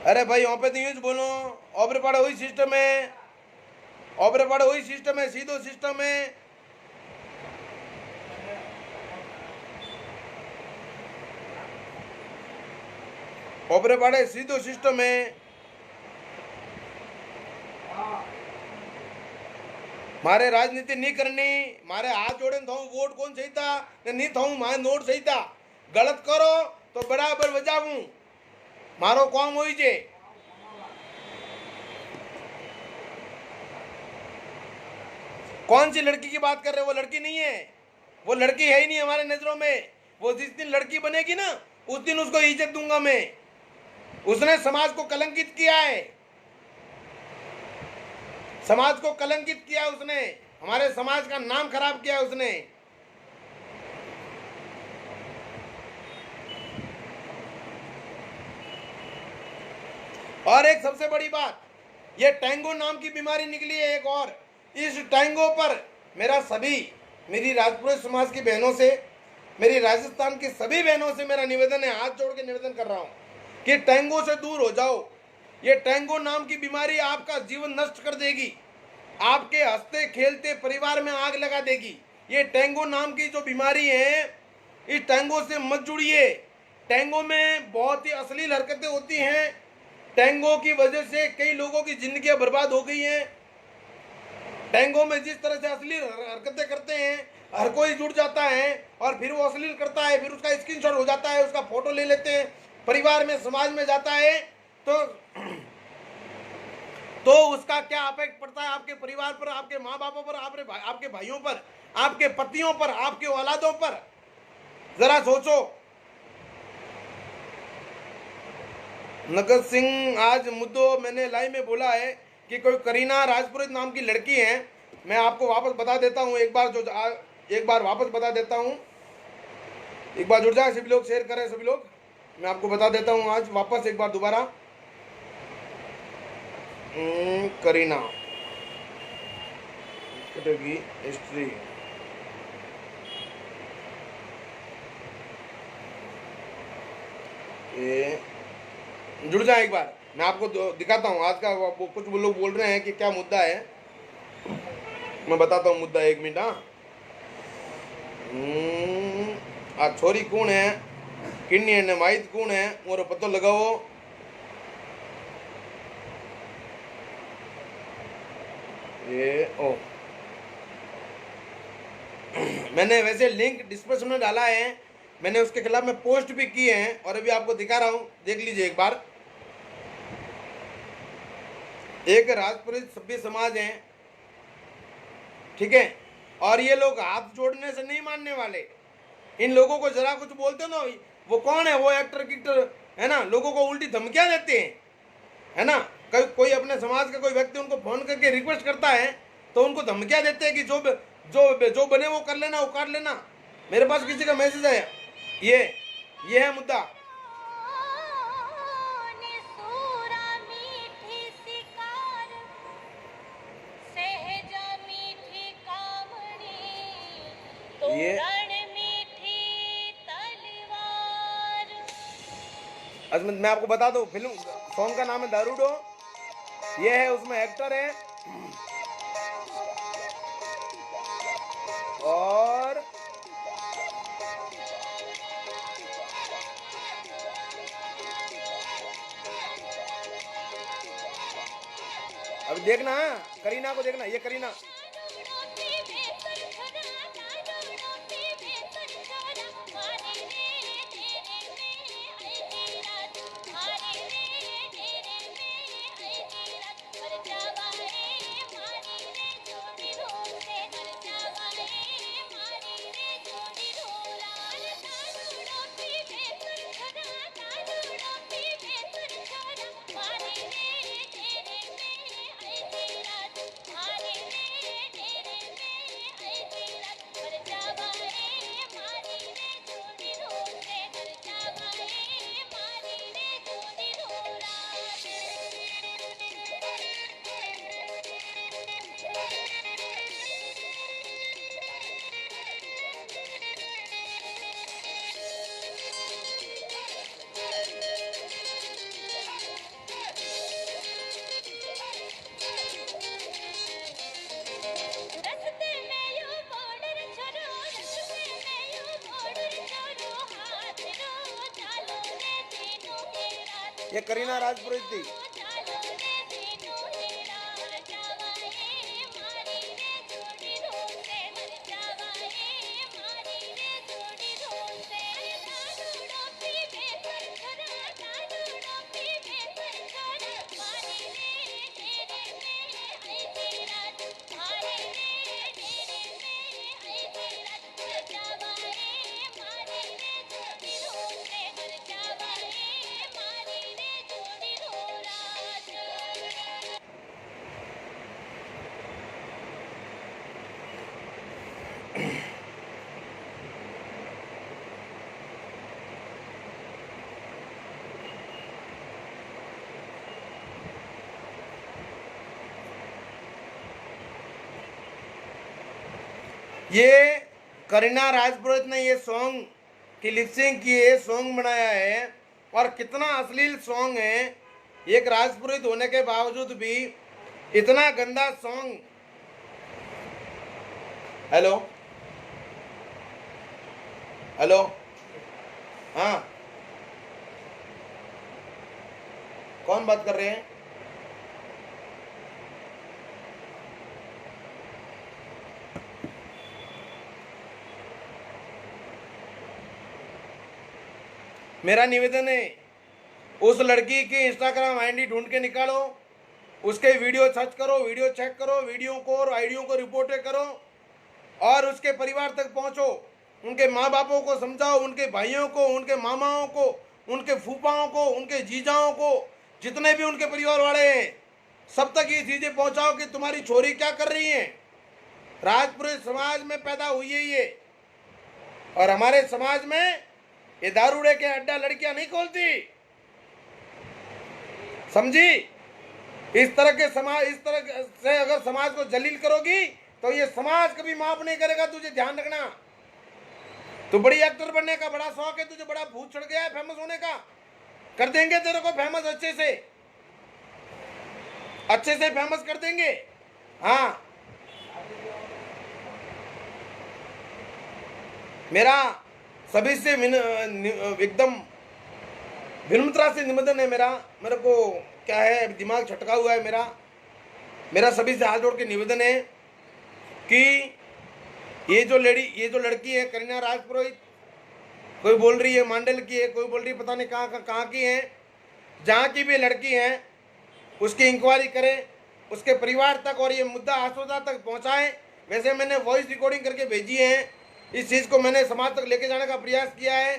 A: अरे भाई वहां पे तो यूज बोलो, ओबरे पाड़े वही सिस्टम है, ओबरे पाड़े वही सिस्टम है, सीधो सिस्टम है। ओबरे पाड़े सीधो सिस्टम है। मारे राजनीति नहीं करनी, मारे हाथ जोड़े थाऊ वोट कौन सही था नहीं थाऊ मारे नोट सही था। गलत करो तो बराबर बजावू, मारो काम हो जे। कौन सी लड़की की बात कर रहे हो? वो लड़की नहीं है, वो लड़की है ही नहीं हमारे नजरों में। वो जिस दिन लड़की बनेगी ना उस दिन उसको इज्जत दूंगा मैं। उसने समाज को कलंकित किया है, समाज को कलंकित किया उसने, हमारे समाज का नाम खराब किया उसने। और एक सबसे बड़ी बात, ये टैंगो नाम की बीमारी निकली है एक और। इस टैंगो पर मेरी राजपूत समाज की बहनों से, मेरी राजस्थान की सभी बहनों से मेरा निवेदन है, हाथ जोड़ के निवेदन कर रहा हूं कि टैंगो से दूर हो जाओ। ये टैंगो नाम की बीमारी आपका जीवन नष्ट कर देगी, आपके हंसते खेलते परिवार में आग लगा देगी। ये टैंगो नाम की जो बीमारी है, इस टैंगो से मत जुड़िए। टैंगो में बहुत ही अश्लील हरकतें होती हैं। टैंगो की वजह से कई लोगों की जिंदगियां बर्बाद हो गई हैं। टैंगो में जिस तरह से अश्लील हरकतें करते हैं, हर कोई जुड़ जाता है और फिर वो अश्लील करता है, फिर उसका स्क्रीनशॉट हो जाता है, उसका फोटो ले लेते हैं, परिवार में समाज में जाता है, तो उसका क्या इफेक्ट पड़ता है आपके परिवार पर, आपके माँ बापों पर, आपके भाइयों पर। आपके पतियों पर, आपके औलादों पर। जरा सोचो। नगद सिंह आज मुद्दों मैंने लाइव में बोला है कि कोई करीना राजपुरोहित नाम की लड़की है। मैं आपको वापस बता देता हूँ एक बार, एक बार वापस बता देता हूँ। एक बार जुड़ जाए सभी लोग, शेयर करें सभी लोग। मैं आपको बता देता हूँ आज वापस एक बार दोबारा। करीना कटेगी हिस्ट्री। ये जुड़ जाए एक बार, मैं आपको दिखाता हूँ आज का। वो कुछ वो लोग बोल रहे हैं कि क्या मुद्दा है, मैं बताता हूँ मुद्दा। एक मिनट। हाँ, आ छोरी कौन है, किन्नी है, माहित कौन है, और पतो लगाओ। ये ओ मैंने वैसे लिंक डिस्क्रिप्शन में डाला है, मैंने उसके खिलाफ में पोस्ट भी किए हैं और अभी आपको दिखा रहा हूँ, देख लीजिए एक बार। एक राजपुरोहित सभ्य समाज है, ठीक है, और ये लोग हाथ जोड़ने से नहीं मानने वाले। इन लोगों को जरा कुछ बोलते ना, वो कौन है, वो एक्टर कीक्टर है ना, लोगों को उल्टी धमकियां देते हैं, है ना। कोई अपने समाज का कोई व्यक्ति उनको फोन करके रिक्वेस्ट करता है तो उनको धमकियां देते हैं कि जो बने वो कर लेना, वो काट लेना। मेरे पास किसी का मैसेज है, ये है मुद्दा। ये अजमत मैं आपको बता दूं, फिल्म सॉन्ग का नाम है दारूडो। ये है, उसमें एक्टर है, और अब देखना, करीना को देखना, ये करीना। ये करीना राजपुरोहित थी। ये करीना राजपुरोहित ने ये सॉन्ग की लिपसिंग की है, सॉन्ग बनाया है, और कितना अश्लील सॉन्ग है। एक राजपुरोहित होने के बावजूद भी इतना गंदा सॉन्ग। हेलो हेलो, हाँ, कौन बात कर रहे हैं? मेरा निवेदन है, उस लड़की की इंस्टाग्राम आईडी ढूंढ के निकालो, उसके वीडियो सर्च करो, वीडियो चेक करो, वीडियो को और आईडियो को रिपोर्ट करो, और उसके परिवार तक पहुंचो, उनके माँ बापों को समझाओ, उनके भाइयों को, उनके मामाओं को, उनके फूफाओं को, उनके जीजाओं को, जितने भी उनके परिवार वाले हैं, सब तक ये चीजें पहुंचाओ कि तुम्हारी छोरी क्या कर रही है। राजपुरोहित समाज में पैदा हुई है ये, और हमारे समाज में ये दारूड़े के अड्डा लड़कियां नहीं खोलती, समझी। इस तरह से अगर समाज को जलील करोगी तो ये समाज कभी माफ नहीं करेगा, तुझे ध्यान रखना। तू बड़ी एक्टर बनने का बड़ा शौक है, तुझे बड़ा भूत चढ़ गया है फेमस होने का, कर देंगे तेरे को फेमस, अच्छे से फेमस कर देंगे। हाँ, मेरा सभी से एकदम विनम्रता से निवेदन है, मेरे को क्या है, दिमाग छटका हुआ है मेरा सभी से हाथ जोड़ के निवेदन है कि ये जो लड़की है करीना राजपुरोहित, कोई बोल रही है मांडल की है, कोई बोल रही है पता नहीं कहाँ की है, जहाँ की भी लड़की है उसकी इंक्वायरी करें, उसके परिवार तक और ये मुद्दा आसोदा तक पहुँचाएं। वैसे मैंने वॉइस रिकॉर्डिंग करके भेजी है, इस चीज़ को मैंने समाज तक लेके जाने का प्रयास किया है।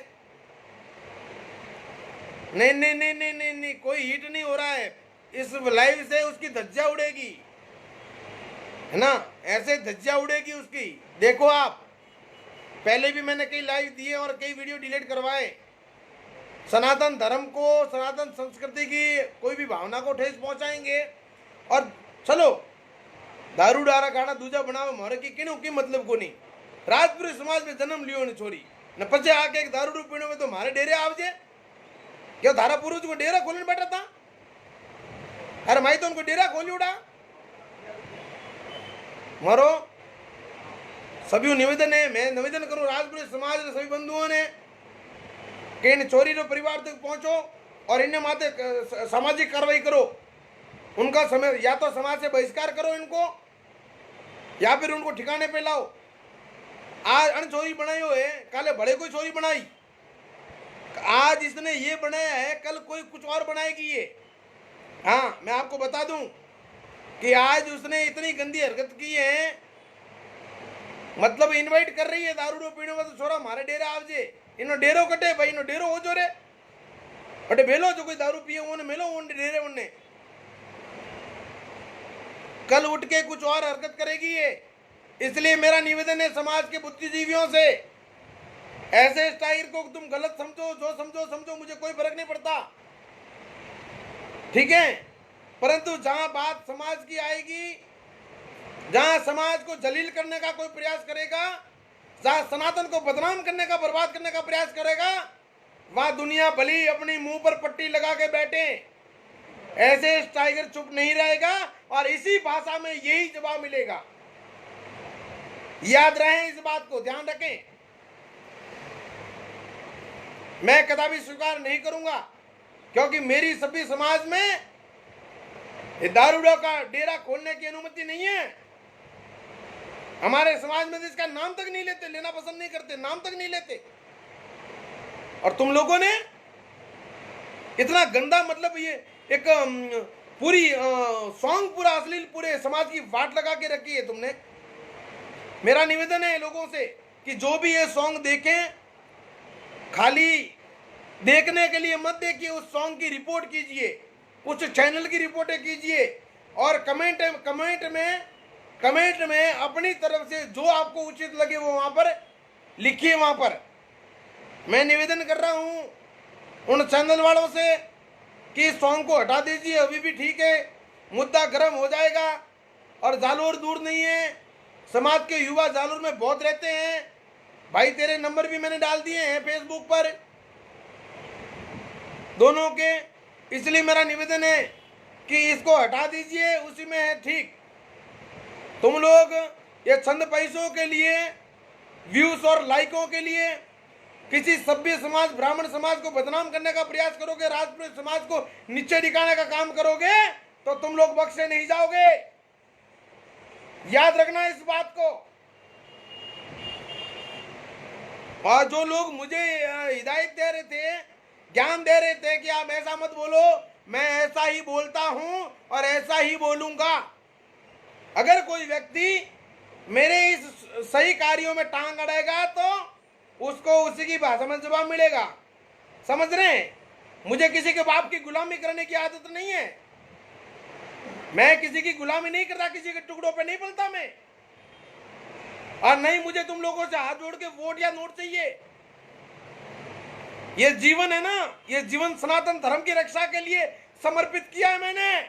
A: नहीं नहीं नहीं नहीं नहीं नहीं, कोई हिट नहीं हो रहा है, इस लाइव से उसकी धज्जियां उड़ेगी, है ना, ऐसे धज्जियां उड़ेगी उसकी। देखो आप, पहले भी मैंने कई लाइव दिए और कई वीडियो डिलीट करवाए। सनातन धर्म को, सनातन संस्कृति की कोई भी भावना को ठेस पहुंचाएंगे, और चलो दारू डारा खाना दूजा बनाओ मोरे की किन्हों की मतलब को नहीं। राजपुरी समाज में जन्म लियो ने छोरी न पचे आके एक दारू पीने में तो मारे डेरे आवजे, क्यों धारा पुरुष को डेरा खोलने बैठा था, अरे माई तो उनको डेरा खोली उड़ा मारो। सभी निवेदन है, मैं निवेदन करूं राजपुरी समाज के सभी बंधुओं ने कि इन चोरी रो परिवार तक पहुंचो और इन्हें माते सामाजिक कार्रवाई करो, उनका समय या तो समाज से बहिष्कार करो इनको, या फिर उनको ठिकाने पे लाओ। आज अन चोरी बनाई हो है, कल बड़े कोई चोरी बनाई, आज इसने ये बनाया है, कल कोई कुछ और बनाएगी ये। हाँ, मैं आपको बता दूं कि आज उसने इतनी गंदी हरकत की है, मतलब इनवाइट कर रही है दारू रो पीने में तो छोरा मारे डेरा आवजे, इनो डेरो कटे भाई, इनो डेरो हो जो रे बटे भेलो जो कोई दारू पिए उन्हें मेलो उन डेरे उन्हें, कल उठ के कुछ और हरकत करेगी ये। इसलिए मेरा निवेदन है समाज के बुद्धिजीवियों से, ऐसे स्टाइल को तुम गलत समझो, जो समझो मुझे कोई फर्क नहीं पड़ता, ठीक है, परंतु जहां बात समाज की आएगी, जहां समाज को जलील करने का कोई प्रयास करेगा, जहां सनातन को बदनाम करने का, बर्बाद करने का प्रयास करेगा, वहां दुनिया भली अपनी मुंह पर पट्टी लगा के बैठे, ऐसे टाइगर चुप नहीं रहेगा और इसी भाषा में यही जवाब मिलेगा। याद रहे, इस बात को ध्यान रखें। मैं कदापि स्वीकार नहीं करूंगा, क्योंकि मेरी सभी समाज में दारूडा का डेरा खोलने की अनुमति नहीं है। हमारे समाज में इसका नाम तक नहीं लेते, लेना पसंद नहीं करते, नाम तक नहीं लेते। और तुम लोगों ने इतना गंदा, मतलब ये एक पूरी सॉन्ग पूरा अश्लील पूरे समाज की वाट लगा के रखी है तुमने। मेरा निवेदन है लोगों से कि जो भी ये सॉन्ग देखें, खाली देखने के लिए मत देखिए, उस सॉन्ग की रिपोर्ट कीजिए, उस चैनल की रिपोर्टें कीजिए, और कमेंट में अपनी तरफ से जो आपको उचित लगे वो वहां पर लिखिए। वहां पर मैं निवेदन कर रहा हूं उन चैनल वालों से कि सॉन्ग को हटा दीजिए, अभी भी ठीक है, मुद्दा गर्म हो जाएगा। और जालोर दूर नहीं है, समाज के युवा जालोर में बहुत रहते हैं भाई, तेरे नंबर भी मैंने डाल दिए हैं फेसबुक पर दोनों के। इसलिए मेरा निवेदन है कि इसको हटा दीजिए, उसी में है ठीक। तुम लोग ये चंद पैसों के लिए, व्यूज और लाइकों के लिए किसी सभ्य समाज, ब्राह्मण समाज को बदनाम करने का प्रयास करोगे, राजपूत समाज को नीचे दिखाने का काम करोगे, तो तुम लोग बख्शे नहीं जाओगे। याद रखना इस बात को। और जो लोग मुझे हिदायत दे रहे थे, ज्ञान दे रहे थे कि आप ऐसा मत बोलो, मैं ऐसा ही बोलता हूं और ऐसा ही बोलूंगा। अगर कोई व्यक्ति मेरे इस सही कार्यों में टांग अड़ेगा तो उसको उसी की भाषा में जवाब मिलेगा। समझ रहे हैं? मुझे किसी के बाप की गुलामी करने की आदत नहीं है। मैं किसी की गुलामी नहीं करता, किसी के टुकड़ों पे नहीं पलता मैं। और नहीं मुझे तुम लोगों से हाथ जोड़ के वोट या नोट चाहिए। ये जीवन है ना, ये जीवन सनातन धर्म की रक्षा के लिए समर्पित किया है मैंने।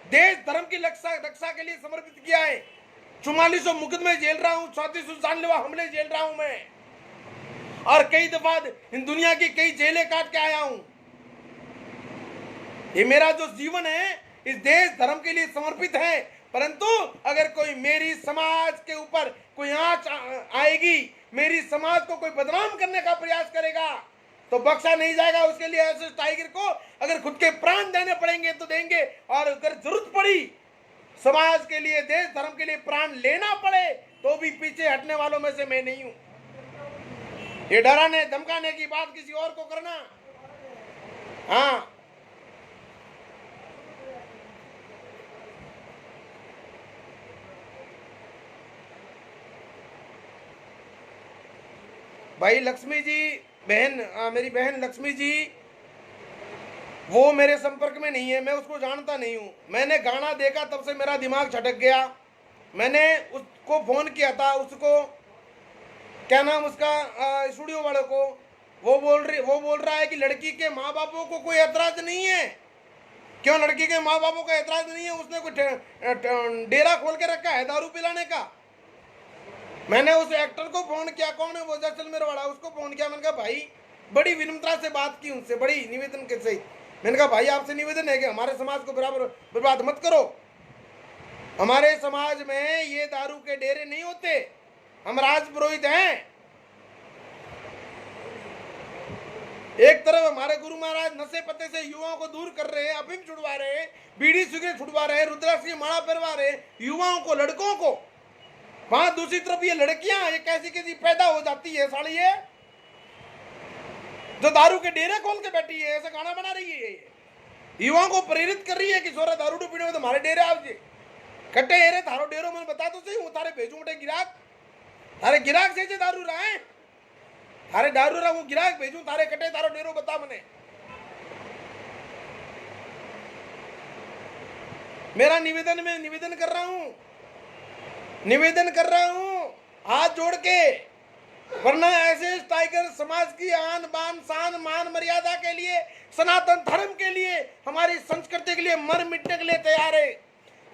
A: देश धर्म की रक्षा के लिए समर्पित किया है। 4400 मुकदमे झेल रहा हूं, 3400 जानलेवा हमले झेल रहा हूं मैं, और कई दफा इन दुनिया की कई जेलें काट के आया हूं। ये मेरा जो जीवन है इस देश धर्म के लिए समर्पित है। परंतु अगर कोई मेरी समाज के ऊपर कोई आंच आएगी, मेरी समाज को कोई बदनाम करने का प्रयास करेगा तो बख्शा नहीं जाएगा। उसके लिए ऐसे टाइगर को अगर खुद के प्राण देने पड़ेंगे तो देंगे, और अगर जरूरत पड़ी समाज के लिए, देश धर्म के लिए प्राण लेना पड़े तो भी पीछे हटने वालों में से मैं नहीं हूं। ये डराने धमकाने की बात किसी और को करना, हाँ, भाई लक्ष्मी जी बहन, मेरी बहन लक्ष्मी जी, वो मेरे संपर्क में नहीं है, मैं उसको जानता नहीं हूँ। मैंने गाना देखा तब से मेरा दिमाग छटक गया। मैंने उसको फोन किया था, उसको क्या नाम उसका, स्टूडियो वाले को। वो बोल रहा है कि लड़की के माँ बापों को कोई एतराज नहीं है। क्यों लड़की के माँ बापों का एतराज नहीं है? उसने कोई डेरा खोल के रखा है दारू पिलाने का। मैंने उस एक्टर को फोन किया, कौन है वो, जैसलमेर वाला, उसको फोन किया। मैंने कहा भाई, बड़ी विनम्रता से बात की उनसे, बड़ी निवेदन के सहित। मैंने कहा भाई आपसे निवेदन है कि हमारे समाज को बराबर बर्बाद मत करो। हमारे समाज में ये दारू के डेरे नहीं होते, हम राज पुरोहित हैं। एक तरफ हमारे गुरु महाराज नशे पत्ते से युवाओं को दूर कर रहे हैं, अफीम छुड़वा रहे हैं, बीड़ी सिगरेट छुड़वा रहे हैं, रुद्राक्ष की माला पहनवा रहे हैं युवाओं को, लड़कों को। वहां दूसरी तरफ ये लड़कियां, ये कैसी कैसी पैदा हो जाती है साली, ये जो दारू के डेरे खोल के बैठी है, ऐसा गाना बना रही है, युवाओं को प्रेरित कर रही है कि सोरा दारू तो पीने में तुम्हारे डेरे आओगे कट्टे हेरे थारो डेरो में बता तो सही, वो थारे भेजू उठे गिराक, थारे गिराक से दारू रहा है, थारे दारू रहा वो गिराक भेजू, थारे कट्टे थारो डेरो बता मने। मेरा निवेदन, मैं निवेदन कर रहा हूं हाथ जोड़ के, वरना ऐसे टाइगर समाज की आन बान शान मान मर्यादा के लिए, सनातन धर्म के लिए, हमारी संस्कृति के लिए मर मिटने के लिए तैयार है।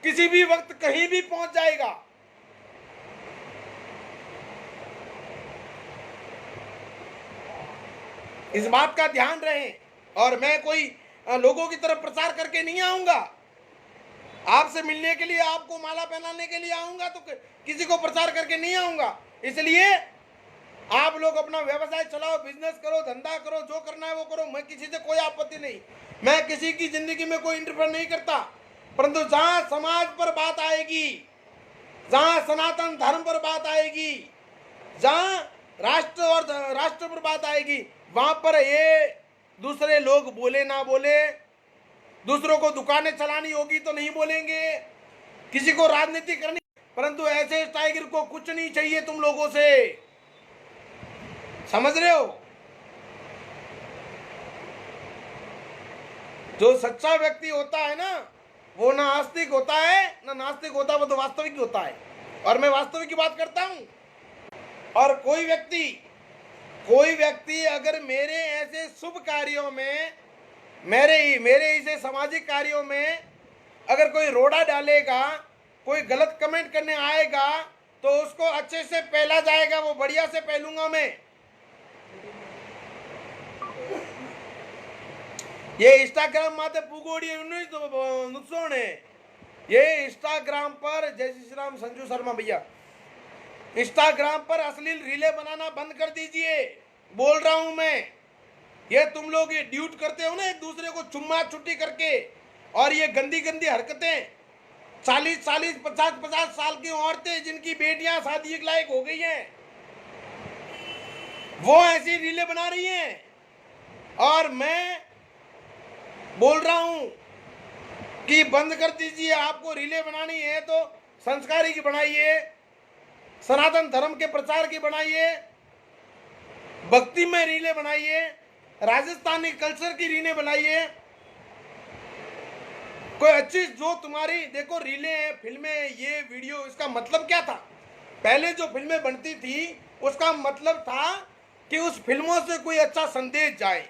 A: किसी भी वक्त कहीं भी पहुंच जाएगा। इस बात का ध्यान रहे। और मैं कोई लोगों की तरफ प्रचार करके नहीं आऊंगा। आपसे मिलने के लिए, आपको माला पहनाने के लिए आऊंगा, तो किसी को प्रचार करके नहीं आऊंगा। इसलिए आप लोग अपना व्यवसाय चलाओ, बिजनेस करो, धंधा करो, जो करना है वो करो, मैं किसी से कोई आपत्ति नहीं। मैं किसी की जिंदगी में कोई इंटरफेयर नहीं करता। परंतु जहां समाज पर बात आएगी, जहां सनातन धर्म पर बात आएगी, जहां राष्ट्र और राष्ट्र पर बात आएगी, वहां पर ये दूसरे लोग बोले ना बोले, दूसरों को दुकानें चलानी होगी तो नहीं बोलेंगे, किसी को राजनीति करनी, परंतु ऐसे टाइगर को कुछ नहीं चाहिए तुम लोगों से। समझ रहे हो? जो सच्चा व्यक्ति होता है ना, वो ना आस्तिक होता है ना नास्तिक होता है, वो तो वास्तविक होता है। और मैं वास्तविक की बात करता हूं। और कोई व्यक्ति अगर मेरे ऐसे शुभ कार्यों में, मेरे ऐसे सामाजिक कार्यों में अगर कोई रोड़ा डालेगा, कोई गलत कमेंट करने आएगा, तो उसको अच्छे से पहला जाएगा, वो बढ़िया से पहलूंगा मैं। ये इंस्टाग्राम माते पुगोड़ी नुकसान है। ये इंस्टाग्राम पर, जय श्री राम संजू शर्मा भैया, इंस्टाग्राम पर अश्लील रीलें बनाना बंद कर दीजिए, बोल रहा हूं मैं। ये तुम लोग ये ड्यूट करते हो ना एक दूसरे को चुम्मा छुट्टी करके, और ये गंदी गंदी हरकतें, 40 50 साल की औरतें जिनकी बेटियां शादी के लायक हो गई हैं, वो ऐसी रीलें बना रही हैं। और मैं बोल रहा हूं कि बंद कर दीजिए। आपको रीलें बनानी है तो संस्कारी की बनाइए, सनातन धर्म के प्रचार की बनाइए, भक्ति में रीलें बनाइए, राजस्थानी कल्चर की रीलें बनाइए, कोई अच्छी जो तुम्हारी देखो रीलें, फिल्में, ये वीडियो, इसका मतलब क्या था? पहले जो फिल्में बनती थी उसका मतलब था कि उस फिल्मों से कोई अच्छा संदेश जाए।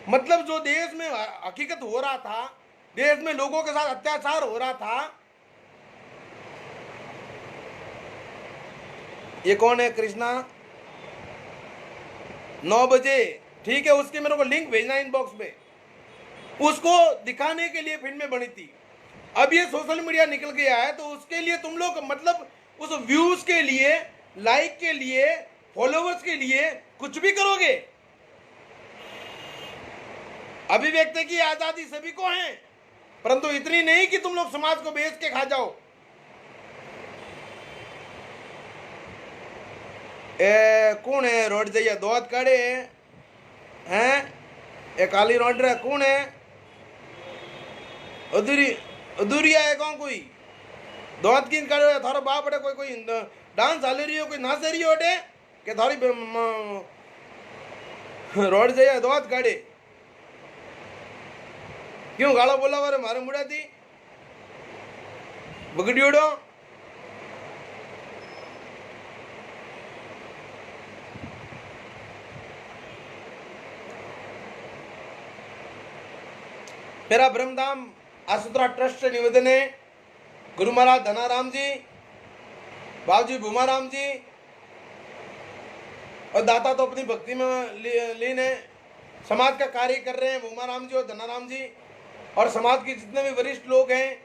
A: मतलब जो देश में हकीकत हो रहा था, देश में लोगों के साथ अत्याचार हो रहा था। ये कौन है? कृष्णा 9 बजे, ठीक है, उसके मेरे को लिंक भेजना इनबॉक्स में। उसको दिखाने के लिए फिल्में बनी थी। अब ये सोशल मीडिया निकल गया है तो उसके लिए तुम लोग मतलब उस व्यूज के लिए, लाइक के लिए, फॉलोवर्स के लिए कुछ भी करोगे। अभिव्यक्ति की आजादी सभी को है, परंतु इतनी नहीं कि तुम लोग समाज को बेच के खा जाओ। कौन है रोड जाइए दौद काढ़े हैं? ए काली रोड रे कौन है? अधूरी अधूरिया है कौन? कोई दौद किन काढ़े? थारो बाप अटे कोई डांस हाले रही हो, कोई नाच रही हो अटे के थारी रोड जाइए दौद काढ़े? क्यों गाला बोला वारे मारे मुड़ा थी बगड़ियोड़ो? मेरा ब्रह्मधाम आसुत्रा ट्रस्ट से निवेदन है, गुरु महाराज धनाराम जी, बाबूजी भूमाराम जी और दाता तो अपनी भक्ति में लीन है, समाज का कार्य कर रहे हैं भूमाराम जी और धनाराम जी, और समाज के जितने भी वरिष्ठ लोग हैं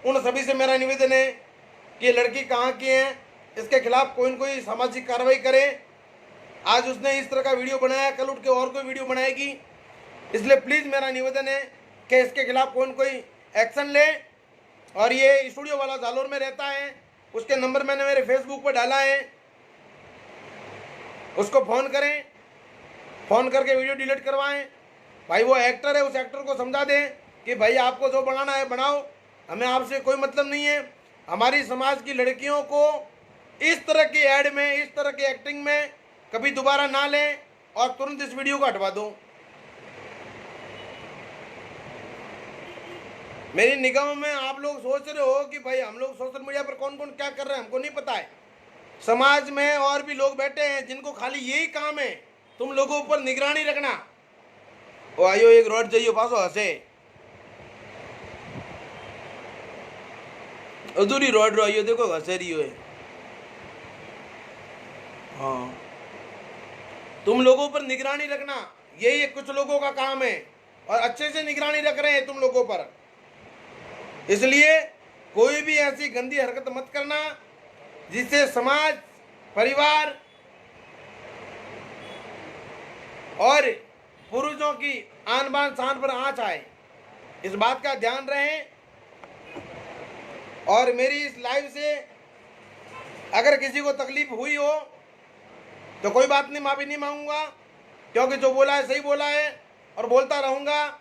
A: उन सभी से मेरा निवेदन है कि ये लड़की कहाँ की है, इसके खिलाफ कोई न कोई सामाजिक कार्रवाई करे। आज उसने इस तरह का वीडियो बनाया, कल उठ के और कोई वीडियो बनाएगी, इसलिए प्लीज़ मेरा निवेदन है कि इसके खिलाफ कोई न कोई एक्शन ले। और ये स्टूडियो वाला जालोर में रहता है, उसके नंबर मैंने मेरे फेसबुक पर डाला है, उसको फ़ोन करें, फ़ोन करके वीडियो डिलीट करवाएं। भाई वो एक्टर है, उस एक्टर को समझा दें कि भाई आपको जो बनाना है बनाओ, हमें आपसे कोई मतलब नहीं है। हमारी समाज की लड़कियों को इस तरह की ऐड में, इस तरह की एक्टिंग में कभी दोबारा ना लें और तुरंत इस वीडियो को हटवा दो। मेरी निगाहों में आप लोग सोच रहे हो कि भाई हम लोग सोशल मीडिया पर कौन कौन क्या कर रहे हैं हमको नहीं पता है। समाज में और भी लोग बैठे हैं जिनको खाली यही काम है तुम लोगों पर निगरानी रखना। ओ आयो एक रोड जाइयो पासो हसे अधूरी रोड रो आइयो देखो हसे रही है। हाँ, तुम लोगों पर निगरानी रखना यही कुछ लोगों का काम है और अच्छे से निगरानी रख रहे हैं तुम लोगों पर। इसलिए कोई भी ऐसी गंदी हरकत मत करना जिससे समाज, परिवार और पुरुषों की आन बान शान पर आंच आए, इस बात का ध्यान रहे। और मेरी इस लाइव से अगर किसी को तकलीफ हुई हो तो कोई बात नहीं, माफी नहीं मांगूंगा, क्योंकि जो बोला है सही बोला है और बोलता रहूंगा।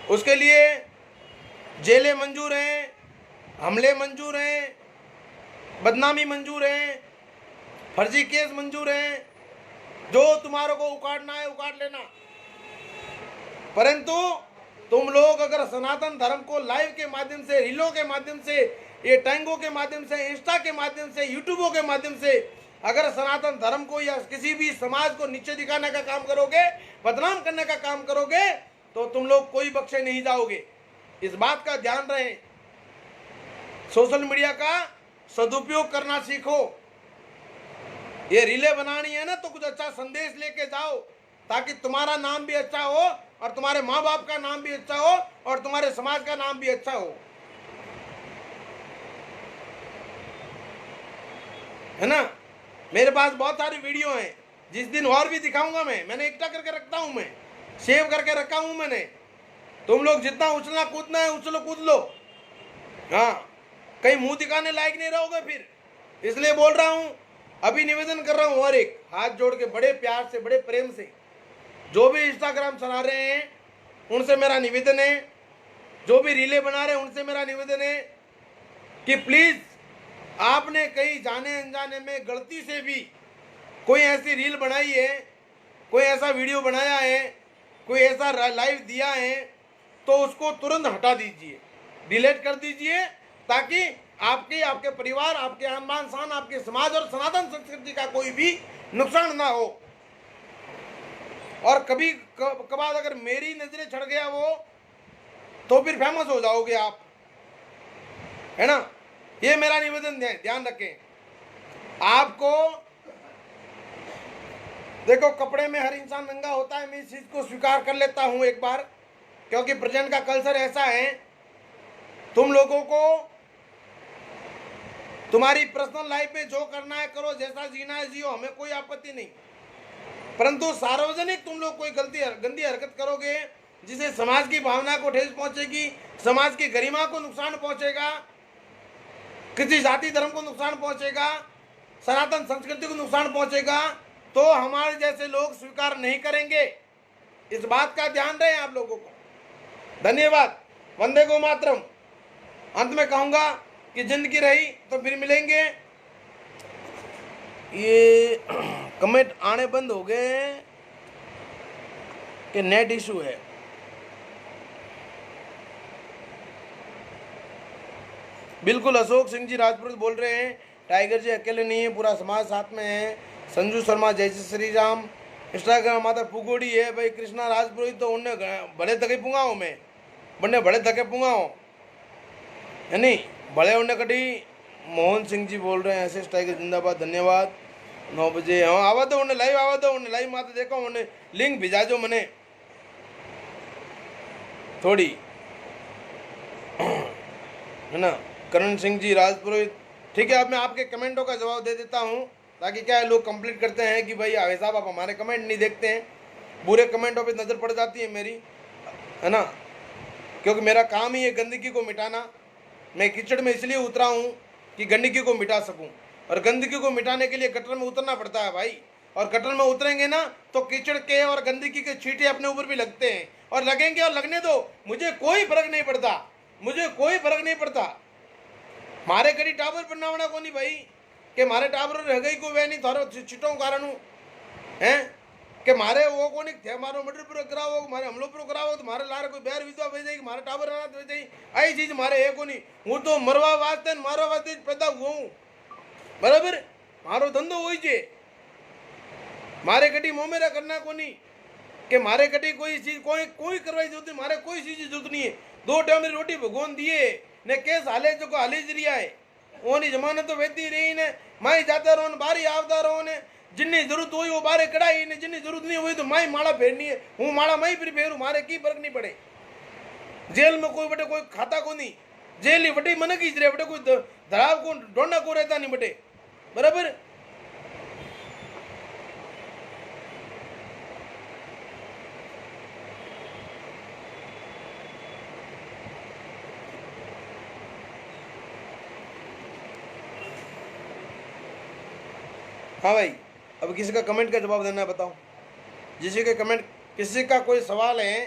A: उसके लिए जेलें मंजूर हैं, हमले मंजूर हैं, बदनामी मंजूर है, फर्जी केस मंजूर हैं, जो तुम्हारों को उखाड़ना है उखाड़ लेना। परंतु तुम लोग अगर सनातन धर्म को लाइव के माध्यम से, रीलों के माध्यम से, ये टैंगों के माध्यम से, इंस्टा के माध्यम से, यूट्यूबों के माध्यम से अगर सनातन धर्म को या किसी भी समाज को नीचे दिखाने का काम करोगे, बदनाम करने का काम करोगे, तो तुम लोग कोई बख्शे नहीं जाओगे। इस बात का ध्यान रहे। सोशल मीडिया का सदुपयोग करना सीखो। ये रीले बनानी है ना तो कुछ अच्छा संदेश लेके जाओ, ताकि तुम्हारा नाम भी अच्छा हो और तुम्हारे माँ बाप का नाम भी अच्छा हो और तुम्हारे समाज का नाम भी अच्छा हो, है ना। मेरे पास बहुत सारी वीडियो हैं, जिस दिन और भी दिखाऊंगा। मैंने इकट्ठा करके रखता हूं, मैं सेव करके रखा हूं मैंने। तुम लोग जितना उछलना कूदना है उछलो कूद लो। हाँ, कहीं मुंह दिखाने लायक नहीं रहोगे फिर, इसलिए बोल रहा हूं। अभी निवेदन कर रहा हूं और एक हाथ जोड़ के बड़े प्यार से, बड़े प्रेम से, जो भी इंस्टाग्राम चला रहे हैं उनसे मेरा निवेदन है, जो भी रीले बना रहे हैं उनसे मेरा निवेदन है कि प्लीज आपने कहीं जाने अनजाने में गलती से भी कोई ऐसी रील बनाई है, कोई ऐसा वीडियो बनाया है, कोई ऐसा लाइव दिया है, तो उसको तुरंत हटा दीजिए, डिलीट कर दीजिए, ताकि आपके आपके परिवार, आपके आन शान, आपके समाज और सनातन संस्कृति का कोई भी नुकसान ना हो। और कभी कभार अगर मेरी नजरें चढ़ गया वो, तो फिर फेमस हो जाओगे आप, है ना। ये मेरा निवेदन है, ध्यान रखें। आपको देखो, कपड़े में हर इंसान नंगा होता है, मैं इस चीज को स्वीकार कर लेता हूं एक बार, क्योंकि प्रेजेंट का कल्चर ऐसा है। तुम लोगों को तुम्हारी पर्सनल लाइफ में जो करना है करो, जैसा जीना है जियो, हमें कोई आपत्ति नहीं। परंतु सार्वजनिक तुम लोग कोई गंदी हरकत करोगे जिसे समाज की भावना को ठेस पहुंचेगी, समाज की गरिमा को नुकसान पहुंचेगा, किसी जाति धर्म को नुकसान पहुंचेगा, सनातन संस्कृति को नुकसान पहुंचेगा, तो हमारे जैसे लोग स्वीकार नहीं करेंगे। इस बात का ध्यान रहे आप लोगों को। धन्यवाद। वंदे गो मातरम। अंत में कहूंगा कि जिंदगी रही तो फिर मिलेंगे। ये कमेंट आने बंद हो गए कि नेट इशू है। बिल्कुल, अशोक सिंह जी राजपुरोहित बोल रहे हैं, टाइगर जी अकेले नहीं है, पूरा समाज साथ में है। संजू शर्मा, जय श्री राम। इंस्टाग्राम माता पुगोड़ी है भाई, कृष्णा राजपुरोहित तो उन्हें बड़े धके पुंगाओ में, बड़े बड़े धके पुंगाओ है नहीं, बड़े उन्हें कटी। मोहन सिंह जी बोल रहे हैं, एस टाइगर जिंदाबाद, धन्यवाद। 9 बजे हाँ आवा दो, उन्हें लाइव आवा दो, उन्हें लाइव माता देखो, उन्हें लिंक भिजा जो मने थोड़ी, है ना। करण सिंह जी राजपुरोहित, ठीक है। अब मैं आपके कमेंटों का जवाब दे देता हूँ, ताकि क्या है, लोग कंप्लीट करते हैं कि भाई आगे साहब आप हमारे कमेंट नहीं देखते हैं। बुरे कमेंटों पे नज़र पड़ जाती है मेरी, है ना, क्योंकि मेरा काम ही है गंदगी को मिटाना। मैं कीचड़ में इसलिए उतरा हूँ कि गंदगी को मिटा सकूँ, और गंदगी को मिटाने के लिए गटर में उतरना पड़ता है भाई। और गटर में उतरेंगे ना तो कीचड़ के और गंदगी के छींटे अपने ऊपर भी लगते हैं, और लगेंगे और लगने दो, मुझे कोई फर्क नहीं पड़ता, मुझे कोई फर्क नहीं पड़ता। मारे कड़ी टावर पर नावना को नहीं भाई, कि मारे टावर रह गई को वे नहीं थारो छिटों कारण हैं, कि मारे वो को नहीं थे, मारो मर्डर पर कराओ, मारे हमलो पर कराओ, तो मारे लारे कोई बैर विधवा भेज जाएगी, मारे टावर अनाथ भेज जाएगी, आई चीज मारे है को नहीं। हूँ तो मरवा वास्ते मारो वास्ते पैदा हुआ हूँ, बराबर। मारो धंधो हो जे, मारे कटी मोमेरा करना को नहीं, कि मारे कटी कोई चीज कोई करवाई जरूरत नहीं, मारे कोई चीज जरूरत नहीं है। 2 टाइम की रोटी भगवान दिए ने, केस हाले जो को हाले ज रिया है, ओनी जमानत तो वेती रही ने, माई जाता रहो, बारी आवता रहो ने, जिन्नी जरूरत हुई वो बारे कढ़ाई ने, जिन्नी जरूरत नहीं हुई तो माई माला फेरनी है, हूँ माला माई फिर फेरू, मारे की फर्क नहीं पड़े। जेल में कोई बटे कोई खाता को नहीं, जेल ही बटे मन की रहे, बटे कोई धराव को ढोंडा को रहता नहीं बटे, बराबर। हाँ भाई, अब किसी का कमेंट का जवाब देना है, बताओ। किसी के कमेंट, किसी का कोई सवाल है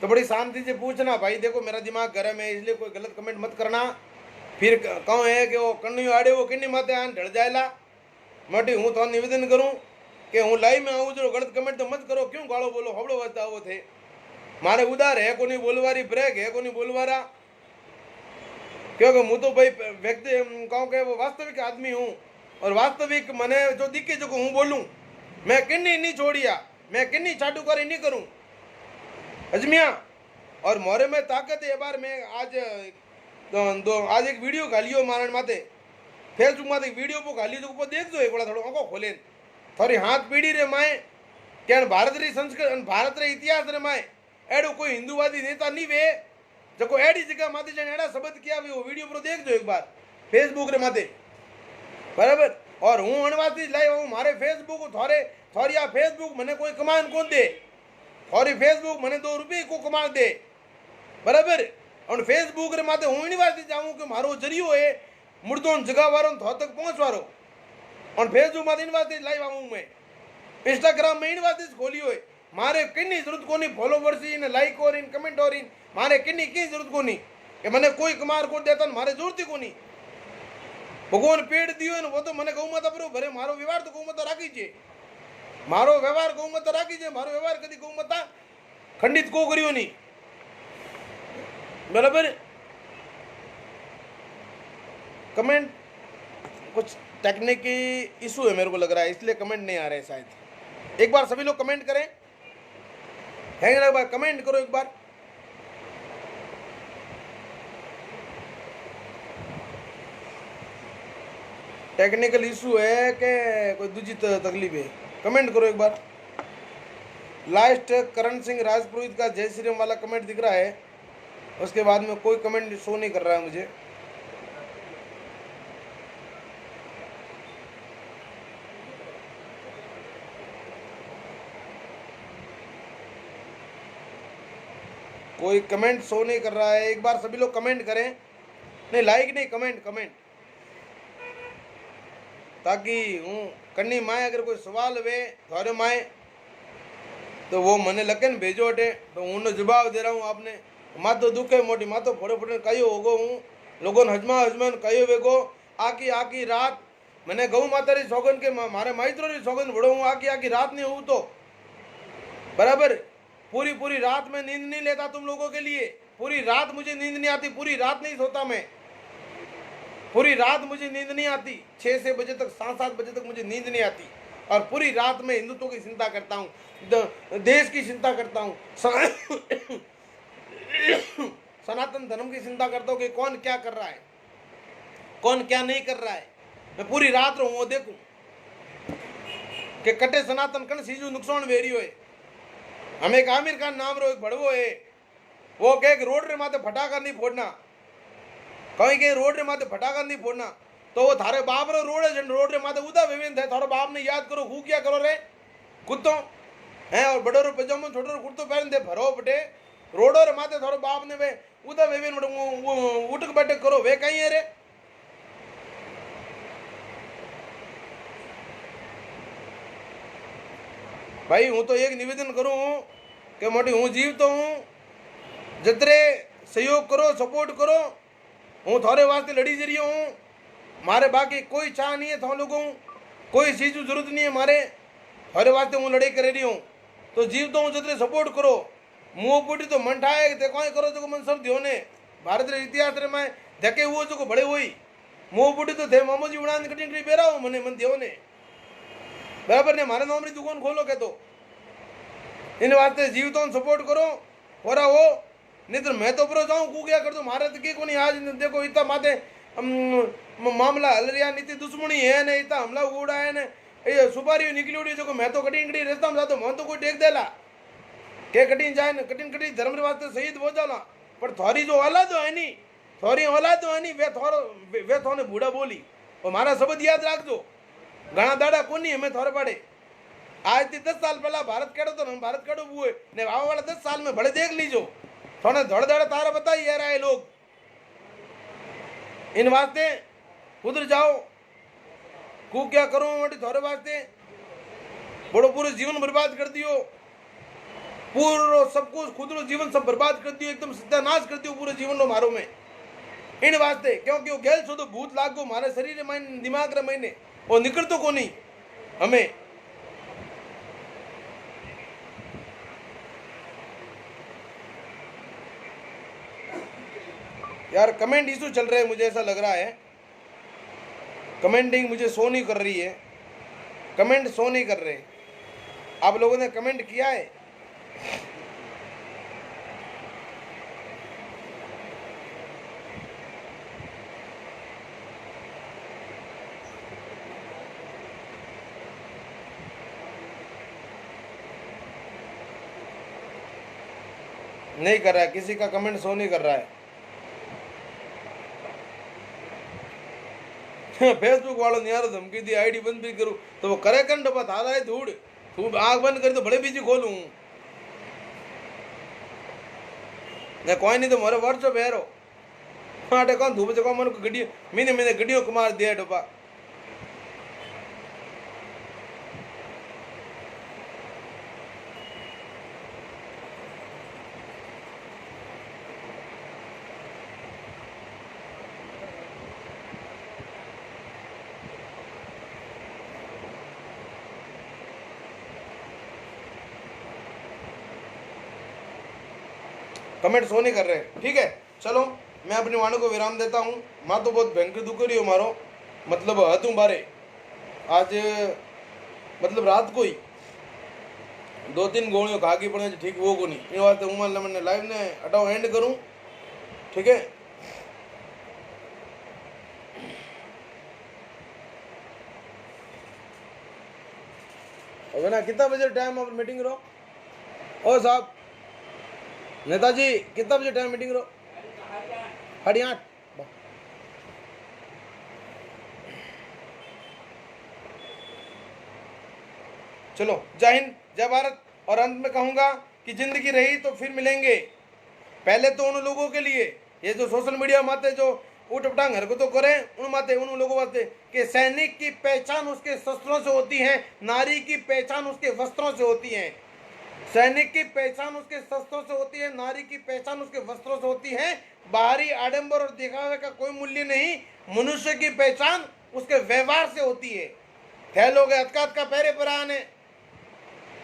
A: तो बड़ी शांति से पूछना भाई। देखो मेरा दिमाग गर्म है, इसलिए कोई गलत कमेंट मत करना। फिर कहूँ है कि वो कन्नी आड़े वो किन्नी माते आन ढल जाएला मोटी। हूँ तो निवेदन करूँ कि हूँ लाइव में आऊँ, जो गलत कमेंट तो मत करो। क्यों गाड़ो बोलो, हवड़ो बचता वो थे, मारे उदार है को नहीं बोलवारी, ब्रेक है को नहीं बोलवारा, क्योंकि हूँ तो भाई व्यक्ति कहूँ के वो वास्तविक आदमी हूँ, और वास्तविक मने जो दिखे जो हूँ बोलूँ। मैं किन्नी नहीं छोड़िया, मैं किन्नी चाटुकारी नहीं करूँ अजमिया। और मोरे में ताकत है। बार मैं आज एक वीडियो घालियो मारण माते, फेसबुक माते वीडियो को घालियो, जो देख जो एक बड़ा थोड़ा आंखों खोले, थोड़ी हाथ पीढ़ी रे माए, क्या भारत री संस्कृति, भारत रे इतिहास रे माए एडो कोई हिंदूवादी नेता नहीं वे, जो एडी जगह माते जाने एड़ा शब्द किया वो वीडियो पर देख जो एक बार फेसबुक रे माते, बराबर। और हूँ अणवासी लाइव हूँ, मारे फेसबुक थोड़े थोड़ी आ फेसबुक मने कोई कमान कौन दे, थोड़ी फेसबुक मने 2 रुपये को कमा दे, बराबर। और फेसबुक रे माते हूँ अणवासी जाऊँ कि मारो जरियो है मुर्दों जगह वारों थो तक पहुँच वारो। और फेसबुक माते अणवासी लाइव आऊँ मैं, इंस्टाग्राम में अणवासी खोलियो है, मारे किन्नी जरूरत को नहीं फॉलोवर्स इन लाइक और इन कमेंट और इन, मारे किन्नी की जरूरत को नहीं। कि मैंने कोई कुमार को देता मारे जरूरत को नहीं। भगवान पेड़ दियो ने वो तो मैंने गौ माता पर भरे मारो व्यवहार तो गौ माता राखी छे, मारो व्यवहार गौ माता राखी छे, मारो व्यवहार कदी गौ माता खंडित को करियो नहीं। बराबर। कमेंट कुछ टेक्निकल इशू है मेरे को लग रहा है, इसलिए कमेंट नहीं आ रहे शायद। एक बार सभी लोग कमेंट करें, एक बार कमेंट करो एक बार। टेक्निकल इशू है कि कोई दूसरी तकलीफ है, कमेंट करो एक बार। लास्ट करण सिंह राजपुरोहित का जय श्री राम वाला कमेंट दिख रहा है, उसके बाद में कोई कमेंट शो नहीं कर रहा है मुझे। कोई कमेंट शो नहीं कर रहा है, एक बार सभी लोग कमेंट करें, नहीं लाइक नहीं कमेंट, कमेंट, ताकि हूँ कन्नी माए अगर कोई सवाल वे थारे माए तो वो मने लगे न भेजो अटे तो उन्हें जवाब दे रहा हूँ आपने। मातो दुखे मोटी मातो फोड़े फोड़े कयो होगो हूँ लोगों ने हजमा हजमन कयो वेगो आकी आकी रात मैंने गौ माता री सौगन के मारे माइत्रों री सौगन बड़ो हूँ आकी आकी रात नहीं हूँ तो बराबर। पूरी पूरी रात में नींद नहीं लेता तुम लोगों के लिए, पूरी रात मुझे नींद नहीं आती, पूरी रात नहीं सोता मैं, पूरी रात मुझे नींद नहीं आती, 6 से बजे तक 7 बजे तक मुझे नींद नहीं आती, और पूरी रात में हिंदुत्व की चिंता करता हूँ, देश की चिंता करता हूँ, सनातन धर्म की चिंता करता हूँ कि कौन क्या कर रहा है, कौन क्या नहीं कर रहा है। मैं पूरी रात रहूँ वो देखूँ कि कटे सनातन कण सीजू नुकसान वेरियो है। हमें एक आमिर खान नाम रो एक बड़वो है, वो कहे रोड रे माथे फटाका नहीं फोड़ना, कहीं के रोड रे माथे फटाका नहीं फोड़ना, तो वो थारे बाप रो रोड है रोड रे माथे उदा वेवेन थे थारो बाप ने याद करो हु क्या करो रे कुत्तो हैं, और बड़ो रो पजामो छोटो रो कुर्तो पहन दे भरो बटे रोडो रे माथे थारो बाप ने वे उदा वेवेन उठक बैठक करो वे कहीं है रे। भाई हूँ तो एक निवेदन करूँ कि मोटी हूँ जीव तो हूँ जतरे सहयोग करो सपोर्ट करो, हूँ थारे वास्ते लड़ी जरिए हूँ, मारे बाकी कोई चाह नहीं है था लोगों कोई चीज की जरूरत नहीं है, मारे थारे वास्ते हूँ लड़ाई कर रही हूँ तो जीव तो हूँ जतरे सपोर्ट करो। मुँह पुटी तो मन ठाए देखो करो जो मन सब दियो ने भारत रे इतिहास रे में देखे हुए जो बड़े हुई मुँह पुटी तो थे मामो जी उड़ान कटिंग बेरा हो मने मन दियो ने बराबर ने मारे नाम री दुकान खोलो के तो इन वास्ते जीव तो सपोर्ट करो होरा हो, नहीं तो मैं तो पूरा जाऊँ कू क्या कर दो मारे तो की को नहीं। आज देखो इतना माते मामला हल रहा नीति दुश्मनी है ने इतना हमला उड़ा है ने ये सुपारी निकली उड़ी जो मैं तो कटिंग कटी रास्ता में जाता मन तो कोई टेक देला के कटिंग जाए न कटिंग कटी धर्म रे वास्ते शहीद हो जाला, पर थारी जो औलाद है नी थारी औलाद है नी वे थोने बूढ़ा बोली और मारा शब्द याद रखजो घना दाड़ा कोनी हमें थोड़े पड़े। आज थी 10 साल पहला भारत केड़ो तो हम भारत केड़ो हुए ने आने वाला 10 साल में बड़े देख लीजो थोड़े धड़ धड़ तारा बताई यार आए लोग इन वास्ते उधर जाओ कू क्या करूं मोटी थोड़े वास्ते बड़ो पूरे जीवन बर्बाद कर दियो, पूरा सब कुछ खुद रो जीवन सब बर्बाद कर दियो, एकदम सत्यानाश कर दियो पूरे जीवन रो मारो में इन वास्ते क्योंकि वो गैल सो तो भूत लागो मारे शरीर में दिमाग रे महीने वो निकल तो को नहीं हमें। यार कमेंट इशू चल रहे हैं, मुझे ऐसा लग रहा है कमेंटिंग मुझे शो नहीं कर रही है, कमेंट शो नहीं कर रहे। आप लोगों ने कमेंट किया है? नहीं कर रहा है, किसी का कमेंट शो नहीं कर रहा है। फेसबुक वालों ने यार धमकी दी आईडी बंद भी करूं तो वो करे कर डबा थारा है धूड़ तू आग बंद कर तो बड़े बीजी खोलूं ने कोई नहीं तो मोरे व्हाट्सएप है रो हाटे कौन धूप से कौन मन को गड्डी मैंने गड्डियों को मार दिया डबा। कमेंट शो नहीं कर रहे। ठीक है, चलो मैं अपनी वाणी को विराम देता हूँ। माँ तो बहुत भयंकर दुख रही हो मारो, मतलब हूँ बारे आज, मतलब रात को ही 2-3 गोलियों खा की पड़े ठीक वो को नहीं इन वास्ते उमर मैंने लाइव ने हटाओ एंड करूँ। ठीक है, अब ना कितना बजे टाइम अब मीटिंग रो ओ साहब नेताजी, कितना बजे टाइम मीटिंग रो? 8:30। चलो, जय हिंद, जय भारत। और अंत में कहूंगा कि जिंदगी रही तो फिर मिलेंगे। पहले तो उन लोगों के लिए, ये जो सोशल मीडिया माते जो उठ पटांग हरकतों करें उन माते उन लोगों वास्ते कि सैनिक की पहचान उसके शस्त्रों से होती है, नारी की पहचान उसके वस्त्रों से होती है। सैनिक की पहचान उसके शस्त्रों से होती है, नारी की पहचान उसके वस्त्रों से होती है। बाहरी आडंबर और दिखावे का कोई मूल्य नहीं। मनुष्य की पहचान उसके व्यवहार से होती है। थे लोग अतकात का पहरे पर आने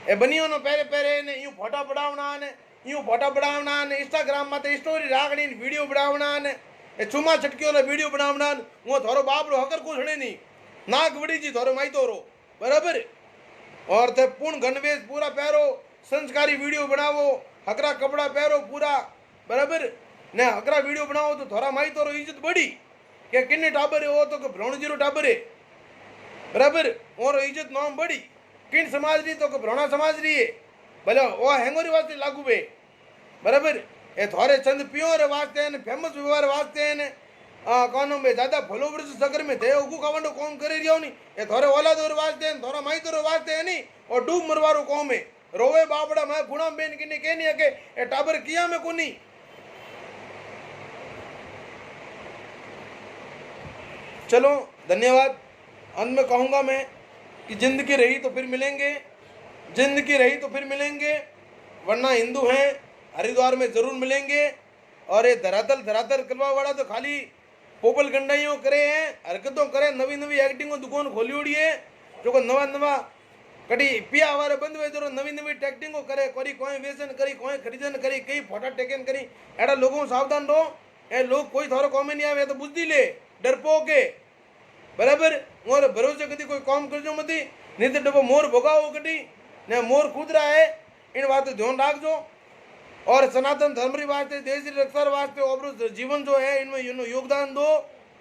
A: ए बनियो नो पहरे पहरे ने यूं फोटा पड़ावना ने यूं फोटा पड़ावना ने इंस्टाग्राम माते स्टोरी रागणी वीडियो बनावना ने ए चुमा चटकियो ने वीडियो बनावना वो थारो बाप रो हकर कुछड़े नहीं नाक बड़ी जी थारो माई तोरो बराबर। और थे पूर्ण गणवेश पूरा पहरो, संस्कारी वीडियो बनावो, हकरा कपड़ा पहरो पूरा बराबर ने हकरा वीडियो बनाओ तो थोड़ा माई तोरो इज्जत बड़ी के किन्ने टाबर हो तो भ्रौण जीरो टाबर है बराबर। और इज्जत नाम बड़ी किन समाज री तो भ्रौणा समाज री है भले वो हेंगोरी वास्ते लागू बे बराबर। ए थोड़े चंद प्योर वास्ते ने फेमस व्यवहार वास्ते ने कानों में ज्यादा फॉलोवर्स सकर में थे उगु कावंडो कौम करे रियो नहीं ए थोड़े ओला दौर वास्ते ने थोड़ा माई दौर वास्ते है नहीं और डूब मरवारो कौम में रोवे बापड़ा मैं गुणा बेन किने के नहीं के ए टाबर किया में कोनी। चलो धन्यवाद। अंत में कहूंगा मैं कि जिंदगी रही तो फिर मिलेंगे, जिंदगी रही तो फिर मिलेंगे, वरना हिंदू हैं हरिद्वार में जरूर मिलेंगे। और ये धरातल धरातल करवा वाला तो खाली पोपल गंडाइयों करे हैं, हरकतों करे, नवी नवी एक्टिंगों दुकान खोली उड़ी है जो को नवा नवा कड़ी पिया हमारे बंद हुए जो नवी नवी एक्टिंगों करे, कोई कोई व्यसन करी, कोई खरीदन करी, कई फोटा टेकन करी। ऐसा लोगों सावधान रहो, ए लोग कोई थोड़ा कॉमे नहीं आवे तो बुद्धि ले डरपोके बराबर। मोर भरोसे कदी कोई काम कर जो मती नहीं तो डबो मोर भोगाओ कटी ने मोर खुद रहा है इन बात ध्यान राख जो। और सनातन धर्म री वास्ते देश की रक्षा वास्ते और जीवन जो है इनमें योगदान दो,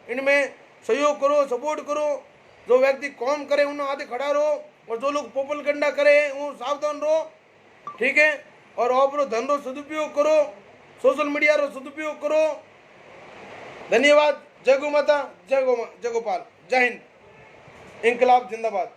A: इनमें सहयोग करो, सपोर्ट करो। जो व्यक्ति काम करे उन्हें आगे खड़ा रहो और जो लोग पोपल गंडा करे वो सावधान रहो। ठीक है, और और धन रो सदुपयोग करो, सोशल मीडिया रो सदुपयोग करो। धन्यवाद। जय गौ माता, जय गोपाल, जय हिंद, इंकलाब जिंदाबाद।